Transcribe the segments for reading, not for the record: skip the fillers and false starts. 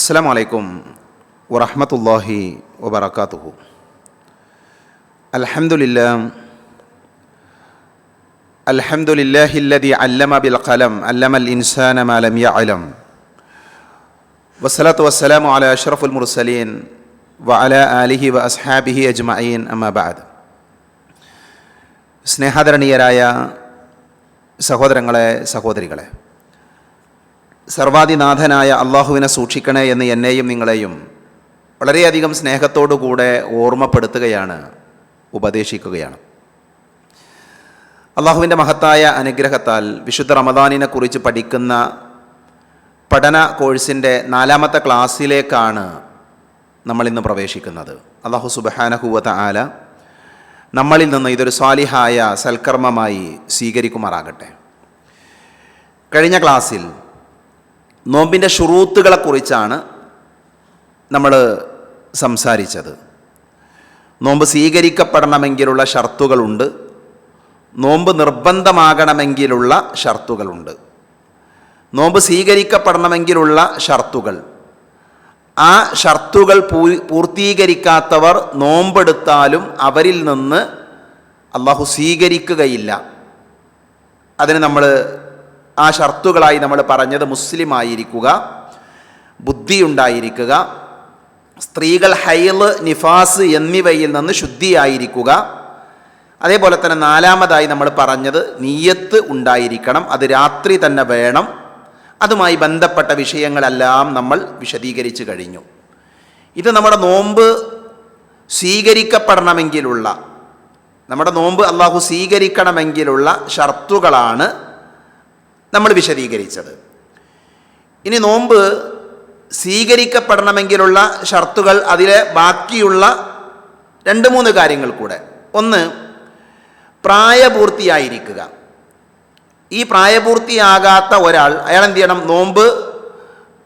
അസ്സലാമു അലൈക്കും വറഹ്മത്തുള്ളാഹി വബറകാതുഹു. അൽഹംദുലില്ലാഹില്ലദി അല്ലമ ബിൽ ഖലം അല്ലമൽ ഇൻസാന മാ ലം യഅലം വസ്സലാത്തു വസ്സലാമു അലാ അഷ്റഫുൽ മുർസലീൻ വഅലാ ആലിഹി വഅസ്ഹാബിഹി അജ്മഈൻ അമ്മാ ബഅദ്. സ്നേഹാദരണീയരായ സഹോദരങ്ങളെ, സഹോദരികളെ, സർവാധിനാഥനായ അള്ളാഹുവിനെ സൂക്ഷിക്കണേ എന്ന് എന്നെയും നിങ്ങളെയും വളരെയധികം സ്നേഹത്തോടുകൂടെ ഓർമ്മപ്പെടുത്തുകയാണ്, ഉപദേശിക്കുകയാണ്. അള്ളാഹുവിൻ്റെ മഹത്തായ അനുഗ്രഹത്താൽ വിശുദ്ധ റമദാനിനെ കുറിച്ച് പഠിക്കുന്ന പഠന കോഴ്സിൻ്റെ 4ാമത്തെ ക്ലാസ്സിലേക്കാണ് നമ്മളിന്ന് പ്രവേശിക്കുന്നത്. അള്ളാഹു സുബ്ഹാനഹു വ തആല നമ്മളിൽ നിന്ന് ഇതൊരു സ്വാലിഹായ സൽക്കർമ്മമായി സ്വീകരിക്കുമാറാകട്ടെ. കഴിഞ്ഞ ക്ലാസ്സിൽ നോമ്പിൻ്റെ ഷുറൂത്തുകളെക്കുറിച്ചാണ് നമ്മൾ സംസാരിച്ചത്. നോമ്പ് സ്വീകരിക്കപ്പെടണമെങ്കിലുള്ള ഷർത്തുകളുണ്ട്, നോമ്പ് നിർബന്ധമാകണമെങ്കിലുള്ള ഷർത്തുകളുണ്ട്. നോമ്പ് സ്വീകരിക്കപ്പെടണമെങ്കിലുള്ള ഷർത്തുകൾ, ആ ഷർത്തുകൾ പൂർത്തീകരിക്കാത്തവർ നോമ്പെടുത്താലും അവരിൽ നിന്ന് അള്ളാഹു സ്വീകരിക്കുകയില്ല. അതിന് നമ്മൾ ആ ഷർത്തുകളായി നമ്മൾ പറഞ്ഞത് മുസ്ലിമായിരിക്കുക, ബുദ്ധിയുണ്ടായിരിക്കുക, സ്ത്രീകൾ ഹൈള്, നിഫാസ് എന്നിവയിൽ നിന്ന് ശുദ്ധിയായിരിക്കുക. അതേപോലെ തന്നെ 4ാമതായി നമ്മൾ പറഞ്ഞത് നിയ്യത്ത് ഉണ്ടായിരിക്കണം, അത് രാത്രി തന്നെ വേണം. അതുമായി ബന്ധപ്പെട്ട വിഷയങ്ങളെല്ലാം നമ്മൾ വിശദീകരിച്ചു കഴിഞ്ഞു. ഇത് നമ്മുടെ നോമ്പ് സ്വീകരിക്കപ്പെടണമെങ്കിലുള്ള, നമ്മുടെ നോമ്പ് അള്ളാഹു സ്വീകരിക്കണമെങ്കിലുള്ള ഷർത്തുകളാണ് നമ്മൾ വിശദീകരിച്ചത്. ഇനി നോമ്പ് സ്വീകരിക്കപ്പെടണമെങ്കിലുള്ള ഷർത്തുകൾ, അതിലെ ബാക്കിയുള്ള 2-3 കാര്യങ്ങൾ കൂടെ. ഒന്ന്, പ്രായപൂർത്തിയായിരിക്കുക. ഈ പ്രായപൂർത്തിയാകാത്ത ഒരാൾ, അയാൾ എന്ത് ചെയ്യണം?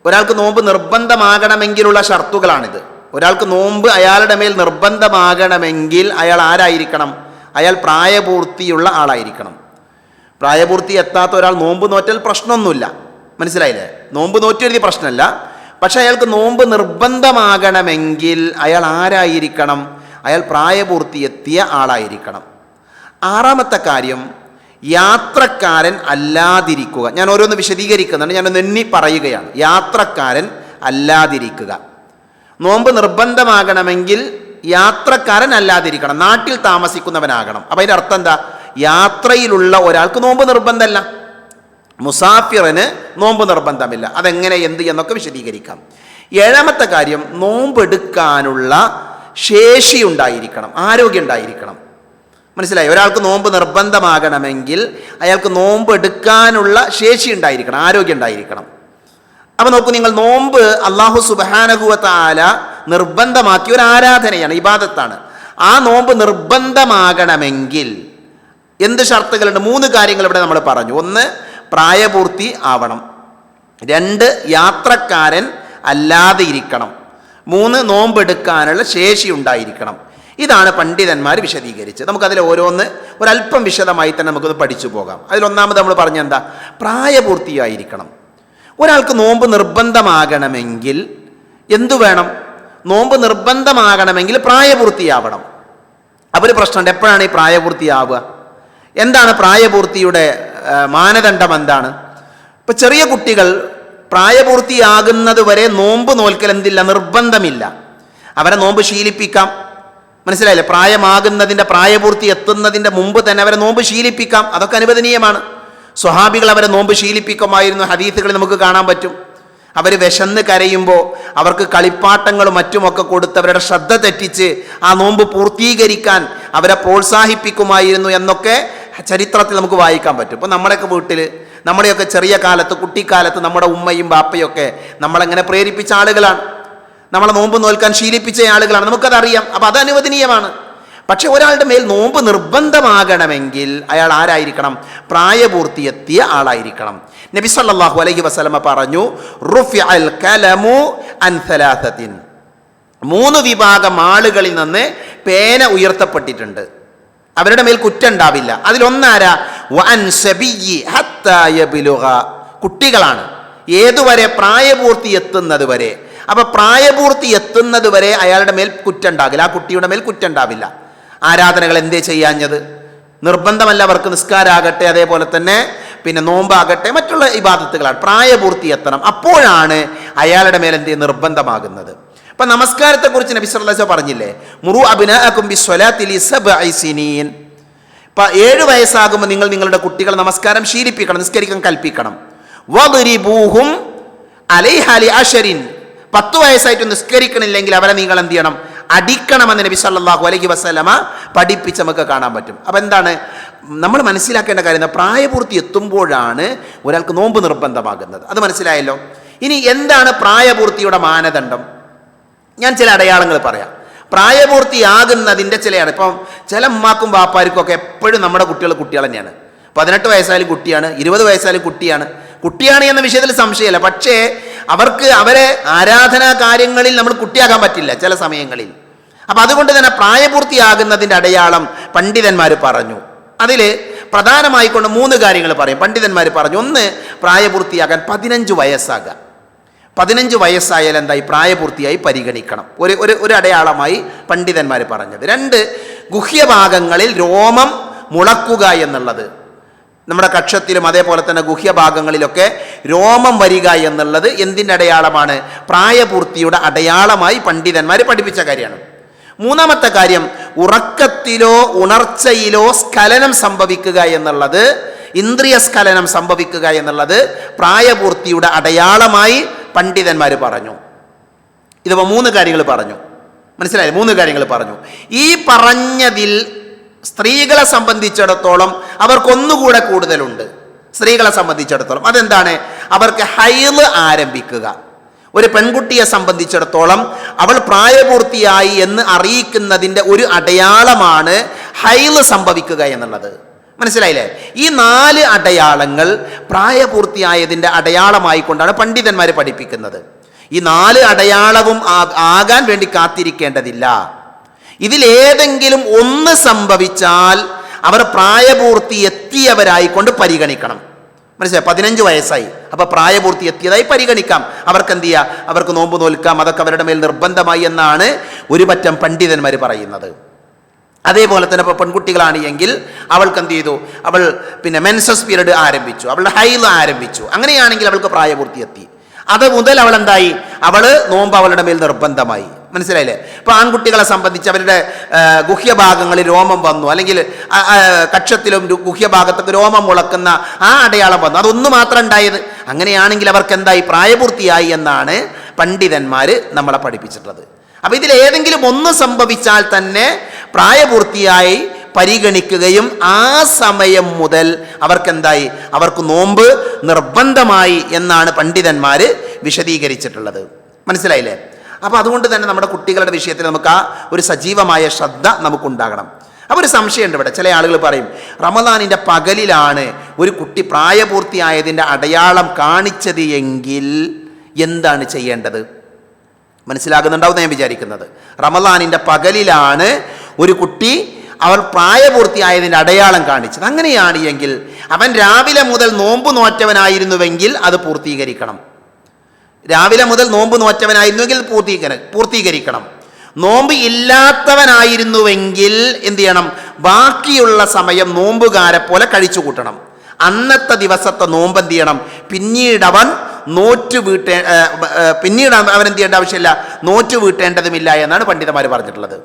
ഒരാൾക്ക് നോമ്പ് നിർബന്ധമാകണമെങ്കിലുള്ള ഷർത്തുകളാണിത്. ഒരാൾക്ക് നോമ്പ് അയാളുടെ മേൽ നിർബന്ധമാകണമെങ്കിൽ അയാൾ ആരായിരിക്കണം? അയാൾ പ്രായപൂർത്തിയുള്ള ആളായിരിക്കണം. പ്രായപൂർത്തി എത്താത്ത ഒരാൾ നോമ്പ് നോറ്റാൽ പ്രശ്നമൊന്നുമില്ല, മനസ്സിലായില്ലേ? നോമ്പ് നോറ്റെഴുതിയ പ്രശ്നമല്ല. പക്ഷെ അയാൾക്ക് നോമ്പ് നിർബന്ധമാകണമെങ്കിൽ അയാൾ ആരായിരിക്കണം? അയാൾ പ്രായപൂർത്തി എത്തിയ ആളായിരിക്കണം. 6ാമത്തെ കാര്യം, യാത്രക്കാരൻ അല്ലാതിരിക്കുക. ഞാൻ ഓരോന്ന് വിശദീകരിക്കുന്നുണ്ട്, ഞാനൊന്ന് എണ്ണി പറയുകയാണ്. യാത്രക്കാരൻ അല്ലാതിരിക്കുക. നോമ്പ് നിർബന്ധമാകണമെങ്കിൽ യാത്രക്കാരൻ അല്ലാതിരിക്കണം, നാട്ടിൽ താമസിക്കുന്നവനാകണം. അപ്പം അതിൻ്റെ അർത്ഥം എന്താ? യാത്രയിലുള്ള ഒരാൾക്ക് നോമ്പ് നിർബന്ധമല്ല, മുസാഫിറിന് നോമ്പ് നിർബന്ധമില്ല. അതെങ്ങനെ, എന്ത് എന്നൊക്കെ വിശദീകരിക്കാം. 7ാമത്തെ കാര്യം, നോമ്പെടുക്കാനുള്ള ശേഷി ഉണ്ടായിരിക്കണം, ആരോഗ്യം ഉണ്ടായിരിക്കണം. മനസ്സിലായി? ഒരാൾക്ക് നോമ്പ് നിർബന്ധമാകണമെങ്കിൽ അയാൾക്ക് നോമ്പ് എടുക്കാനുള്ള ശേഷി ഉണ്ടായിരിക്കണം, ആരോഗ്യം ഉണ്ടായിരിക്കണം. അപ്പം നോക്കൂ നിങ്ങൾ, നോമ്പ് അല്ലാഹു സുബ്ഹാനഹു വ തആല നിർബന്ധമാക്കിയ ഒരു ആരാധനയാണ്, ഇബാദത്താണ്. ആ നോമ്പ് നിർബന്ധമാകണമെങ്കിൽ എന്ത് ഷർത്തുകളുണ്ട്? 3 കാര്യങ്ങൾ ഇവിടെ നമ്മൾ പറഞ്ഞു. 1, പ്രായപൂർത്തി ആവണം. 2, യാത്രക്കാരൻ അല്ലാതെ ഇരിക്കണം. 3, നോമ്പെടുക്കാനുള്ള ശേഷി ഉണ്ടായിരിക്കണം. ഇതാണ് പണ്ഡിതന്മാർ വിശദീകരിച്ചത്. നമുക്കതിൽ ഓരോന്ന് ഒരല്പം വിശദമായി തന്നെ നമുക്കൊന്ന് പഠിച്ചു പോകാം. അതിലൊന്നാമത് നമ്മൾ പറഞ്ഞ എന്താ? പ്രായപൂർത്തിയായിരിക്കണം. ഒരാൾക്ക് നോമ്പ് നിർബന്ധമാകണമെങ്കിൽ എന്തു വേണം? നോമ്പ് നിർബന്ധമാകണമെങ്കിൽ പ്രായപൂർത്തിയാവണം. അപ്പോൾ ഒരു പ്രശ്നമുണ്ട്, എപ്പോഴാണ് ഈ പ്രായപൂർത്തിയാവുക? എന്താണ് പ്രായപൂർത്തിയുടെ മാനദണ്ഡം? എന്താണ്? ഇപ്പം ചെറിയ കുട്ടികൾ പ്രായപൂർത്തിയാകുന്നത് വരെ നോമ്പ് നോൽക്കൽ എന്തില്ല, നിർബന്ധമില്ല. അവരെ നോമ്പ് ശീലിപ്പിക്കാം, മനസ്സിലായില്ലേ? പ്രായമാകുന്നതിൻ്റെ, പ്രായപൂർത്തി എത്തുന്നതിൻ്റെ മുമ്പ് തന്നെ അവരെ നോമ്പ് ശീലിപ്പിക്കാം, അതൊക്കെ അനുവദനീയമാണ്. സ്വഹാബികൾ അവരെ നോമ്പ് ശീലിപ്പിക്കുമായിരുന്നു, ഹദീസുകളിൽ നമുക്ക് കാണാൻ പറ്റും. അവർ വിശന്ന് കരയുമ്പോൾ അവർക്ക് കളിപ്പാട്ടങ്ങളും മറ്റുമൊക്കെ കൊടുത്ത് അവരുടെ ശ്രദ്ധ തെറ്റിച്ച് ആ നോമ്പ് പൂർത്തീകരിക്കാൻ അവരെ പ്രോത്സാഹിപ്പിക്കുമായിരുന്നു എന്നൊക്കെ ചരിത്രത്തിൽ നമുക്ക് വായിക്കാൻ പറ്റും. ഇപ്പോൾ നമ്മുടെയൊക്കെ വീട്ടിൽ, നമ്മുടെയൊക്കെ ചെറിയ കാലത്ത്, കുട്ടിക്കാലത്ത് നമ്മുടെ ഉമ്മയും ബാപ്പയൊക്കെ നമ്മളെങ്ങനെ പ്രേരിപ്പിച്ച ആളുകളാണ്, നമ്മളെ നോമ്പ് നോൽക്കാൻ ശീലിപ്പിച്ച ആളുകളാണ്, നമുക്കതറിയാം. അപ്പം അത് അനുവദനീയമാണ്. പക്ഷെ ഒരാളുടെ മേൽ നോമ്പ് നിർബന്ധമാകണമെങ്കിൽ അയാൾ ആരായിരിക്കണം? പ്രായപൂർത്തി എത്തിയ ആളായിരിക്കണം. നബി സല്ലല്ലാഹു അലൈഹി വസല്ലമ പറഞ്ഞു, റുഫിഅൽ കലമു അൻ സലാസത്തിൻ. 3 വിഭാഗം ആളുകളിൽ നിന്ന് പേന ഉയർത്തപ്പെട്ടിട്ടുണ്ട്, അവരുടെ മേൽ കുറ്റം ഉണ്ടാവില്ല. അതിലൊന്നാരാ? വഅൻ സബിയ്യി ഹത്താ യബ്ലുഗ. കുട്ടികളാണ്, ഏതുവരെ? പ്രായപൂർത്തി എത്തുന്നത് വരെ. അപ്പോൾ പ്രായപൂർത്തി എത്തുന്നത് വരെ അയാളുടെ മേൽ കുറ്റം ഉണ്ടാകില്ല, ആ കുട്ടിയുടെ മേൽ കുറ്റം ഉണ്ടാവില്ല. ആരാധനകൾ എന്തേ ചെയ്യാഞ്ഞത്? നിർബന്ധമല്ല അവർക്ക് നിസ്കാരാകട്ടെ, അതേപോലെ തന്നെ പിന്നെ നോമ്പാകട്ടെ, മറ്റുള്ള ഇബാദത്തുകളാണ്. പ്രായപൂർത്തി എത്തണം, അപ്പോഴാണ് അയാളുടെ മേൽ എന്ത് നിർബന്ധമാകുന്നത്. അപ്പൊ നമസ്കാരത്തെക്കുറിച്ച് നബി സല്ലല്ലാഹു അലൈഹി വസല്ലം പറഞ്ഞില്ലേ, മുറു അബ്നാഅകും ബിസ്സലാത്തി ലിസബ്ഇ സിനീൻ. 7 വയസ്സാകുമ്പോൾ നിങ്ങൾ നിങ്ങളുടെ കുട്ടികളെ നമസ്കാരം ശീലിപ്പിക്കണം, നിസ്കരിക്കാൻ കൽപ്പിക്കണം. വദ്രിബൂഹും അലൈഹാ ലിഅശരിൻ. 10 വയസ്സായിട്ട് നിസ്കരിക്കണില്ലെങ്കിൽ അവരെ നിങ്ങൾ എന്ത് ചെയ്യണം? അടിക്കണമെന്ന് നബി സല്ലല്ലാഹു അലൈഹി വസല്ലമ പഠിപ്പിച്ച് നമുക്ക് കാണാൻ പറ്റും. അപ്പം എന്താണ് നമ്മൾ മനസ്സിലാക്കേണ്ട കാര്യം? പ്രായപൂർത്തി എത്തുമ്പോഴാണ് ഒരാൾക്ക് നോമ്പ് നിർബന്ധമാകുന്നത്. അത് മനസ്സിലായല്ലോ. ഇനി എന്താണ് പ്രായപൂർത്തിയുടെ മാനദണ്ഡം? ഞാൻ ചില അടയാളങ്ങൾ പറയാം. പ്രായപൂർത്തിയാകുന്നതിൻ്റെ ചിലയാണ്. ഇപ്പം ചില ഉമ്മാക്കും വാപ്പാർക്കും ഒക്കെ എപ്പോഴും നമ്മുടെ കുട്ടികൾ തന്നെയാണ്. 18 വയസ്സായാലും കുട്ടിയാണ്, 20 വയസ്സായാലും കുട്ടിയാണ് എന്ന വിഷയത്തിൽ സംശയമില്ല. പക്ഷേ അവർക്ക് അവരെ ആരാധനാ കാര്യങ്ങളിൽ നമ്മൾ കുട്ടിയാകാൻ പറ്റില്ല ചില സമയങ്ങളിൽ. അപ്പം അതുകൊണ്ട് തന്നെ പ്രായപൂർത്തിയാകുന്നതിൻ്റെ അടയാളം പണ്ഡിതന്മാർ പറഞ്ഞു. അതിൽ പ്രധാനമായിക്കൊണ്ട് 3 കാര്യങ്ങൾ പറയും പണ്ഡിതന്മാർ പറഞ്ഞു. ഒന്ന്, പ്രായപൂർത്തിയാകാൻ 15 വയസ്സാകുക. 15 വയസ്സായാൽ എന്തായി? പ്രായപൂർത്തിയായി പരിഗണിക്കണം. ഒരു അടയാളമായി പണ്ഡിതന്മാർ പറഞ്ഞത്. 2, ഗുഹ്യഭാഗങ്ങളിൽ രോമം മുളക്കുക എന്നുള്ളത്. നമ്മുടെ കക്ഷത്തിലും അതേപോലെ തന്നെ ഗുഹ്യഭാഗങ്ങളിലൊക്കെ രോമം വരിക എന്നുള്ളത് എന്തിൻ്റെ അടയാളമാണ്? പ്രായപൂർത്തിയുടെ അടയാളമായി പണ്ഡിതന്മാർ പഠിപ്പിച്ച കാര്യമാണ്. 3-മത്തെ കാര്യം, ഉറക്കത്തിലോ ഉണർച്ചയിലോ സ്ഖലനം സംഭവിക്കുക എന്നുള്ളത്, ഇന്ദ്രിയ സ്ഖലനം സംഭവിക്കുക എന്നുള്ളത് പ്രായപൂർത്തിയുടെ അടയാളമായി പണ്ഡിതന്മാർ പറഞ്ഞു. ഇതിപ്പോൾ 3 കാര്യങ്ങൾ പറഞ്ഞു. മനസ്സിലായി? 3 കാര്യങ്ങൾ പറഞ്ഞു. ഈ പറഞ്ഞതിൽ സ്ത്രീകളെ സംബന്ധിച്ചിടത്തോളം അവർക്കൊന്നുകൂടെ കൂടുതലുണ്ട്. സ്ത്രീകളെ സംബന്ധിച്ചിടത്തോളം അതെന്താണ്? അവർക്ക് ഹൈള് ആരംഭിക്കുക. ഒരു പെൺകുട്ടിയെ സംബന്ധിച്ചിടത്തോളം അവൾ പ്രായപൂർത്തിയായി എന്ന് അറിയിക്കുന്നതിൻ്റെ ഒരു അടയാളമാണ് ഹൈള് സംഭവിക്കുക എന്നുള്ളത്. മനസ്സിലായില്ലേ? ഈ 4 അടയാളങ്ങൾ പ്രായപൂർത്തിയായതിൻ്റെ അടയാളമായിക്കൊണ്ടാണ് പണ്ഡിതന്മാർ പഠിപ്പിക്കുന്നത്. ഈ 4 അടയാളവും ആകാൻ വേണ്ടി കാത്തിരിക്കേണ്ടതില്ല. ഇതിലേതെങ്കിലും ഒന്ന് സംഭവിച്ചാൽ അവർ പ്രായപൂർത്തി എത്തിയവരായിക്കൊണ്ട് പരിഗണിക്കണം. മനസ്സിലായി? 15 വയസ്സായി, അപ്പോൾ പ്രായപൂർത്തി എത്തിയതായി പരിഗണിക്കാം. അവർക്ക് എന്ത് ചെയ്യുക? അവർക്ക് നോമ്പ് നോൽക്കാം, അതൊക്കെ അവരുടെ മേൽ നിർബന്ധമായി എന്നാണ് ഒരു പറ്റം പണ്ഡിതന്മാർ പറയുന്നത്. അതേപോലെ തന്നെ ഇപ്പോൾ പെൺകുട്ടികളാണ് എങ്കിൽ അവൾക്ക് എന്ത് ചെയ്തു? അവൾ പിന്നെ മെൻസസ് പീരീഡ് ആരംഭിച്ചു, അവളുടെ ഹൈള് ആരംഭിച്ചു. അങ്ങനെയാണെങ്കിൽ അവൾക്ക് പ്രായപൂർത്തി എത്തി. അത് മുതൽ അവൾ എന്തായി? അവൾ നോമ്പ് അവളുടെ മേൽ നിർബന്ധമായി. മനസ്സിലായില്ലേ? ഇപ്പോൾ ആൺകുട്ടികളെ സംബന്ധിച്ച് അവരുടെ ഗുഹ്യഭാഗങ്ങളിൽ രോമം വന്നു, അല്ലെങ്കിൽ കക്ഷത്തിലും ഗുഹ്യഭാഗത്തൊക്കെ രോമം മുളക്കുന്ന ആ അടയാളം വന്നു, അതൊന്നു മാത്രം ഉണ്ടായത്. അങ്ങനെയാണെങ്കിൽ അവർക്ക് എന്തായി? പ്രായപൂർത്തിയായി എന്നാണ് പണ്ഡിതന്മാർ നമ്മളെ പഠിപ്പിച്ചിട്ടുള്ളത്. അപ്പോൾ ഇതിലേതെങ്കിലും ഒന്ന് സംഭവിച്ചാൽ തന്നെ പ്രായപൂർത്തിയായി പരിഗണിക്കുകയും ആ സമയം മുതൽ അവർക്കെന്തായി? അവർക്ക് നോമ്പ് നിർബന്ധമായി എന്നാണ് പണ്ഡിതന്മാർ വിശദീകരിച്ചിട്ടുള്ളത്. മനസ്സിലായില്ലേ? അപ്പോൾ അതുകൊണ്ട് തന്നെ നമ്മുടെ കുട്ടികളുടെ വിഷയത്തിൽ നമുക്ക് ആ ഒരു സജീവമായ ശ്രദ്ധ നമുക്കുണ്ടാകണം. അപ്പോൾ ഒരു സംശയമുണ്ട് ഇവിടെ. ചില ആളുകൾ പറയും, റമദാനിൻ്റെ പകലിലാണ് ഒരു കുട്ടി പ്രായപൂർത്തിയായതിൻ്റെ അടയാളം കാണിച്ചത് എങ്കിൽ എന്താണ് ചെയ്യേണ്ടത്? മനസ്സിലാകുന്നുണ്ടാവും ഞാൻ വിചാരിക്കുന്നത്. റമദാനിൻ്റെ പകലിലാണ് ഒരു കുട്ടി അവൾ പ്രായപൂർത്തിയായതിൻ്റെ അടയാളം കാണിച്ചത്. അങ്ങനെയാണ് എങ്കിൽ അവൻ രാവിലെ മുതൽ നോമ്പ് നോറ്റവനായിരുന്നുവെങ്കിൽ അത് പൂർത്തീകരിക്കണം. രാവിലെ മുതൽ നോമ്പ് നോറ്റവനായിരുന്നുവെങ്കിൽ പൂർത്തീകരിക്കണം. നോമ്പ് ഇല്ലാത്തവനായിരുന്നുവെങ്കിൽ എന്ത് ചെയ്യണം? ബാക്കിയുള്ള സമയം നോമ്പുകാരെ പോലെ കഴിച്ചു കൂട്ടണം. അന്നത്തെ ദിവസത്തെ നോമ്പ് എന്ത് ചെയ്യണം? പിന്നീട് അവൻ എന്ത് ചെയ്യേണ്ട ആവശ്യമില്ല, നോറ്റു വീട്ടേണ്ടതുമില്ല എന്നാണ് പണ്ഡിതന്മാർ പറഞ്ഞിട്ടുള്ളത്.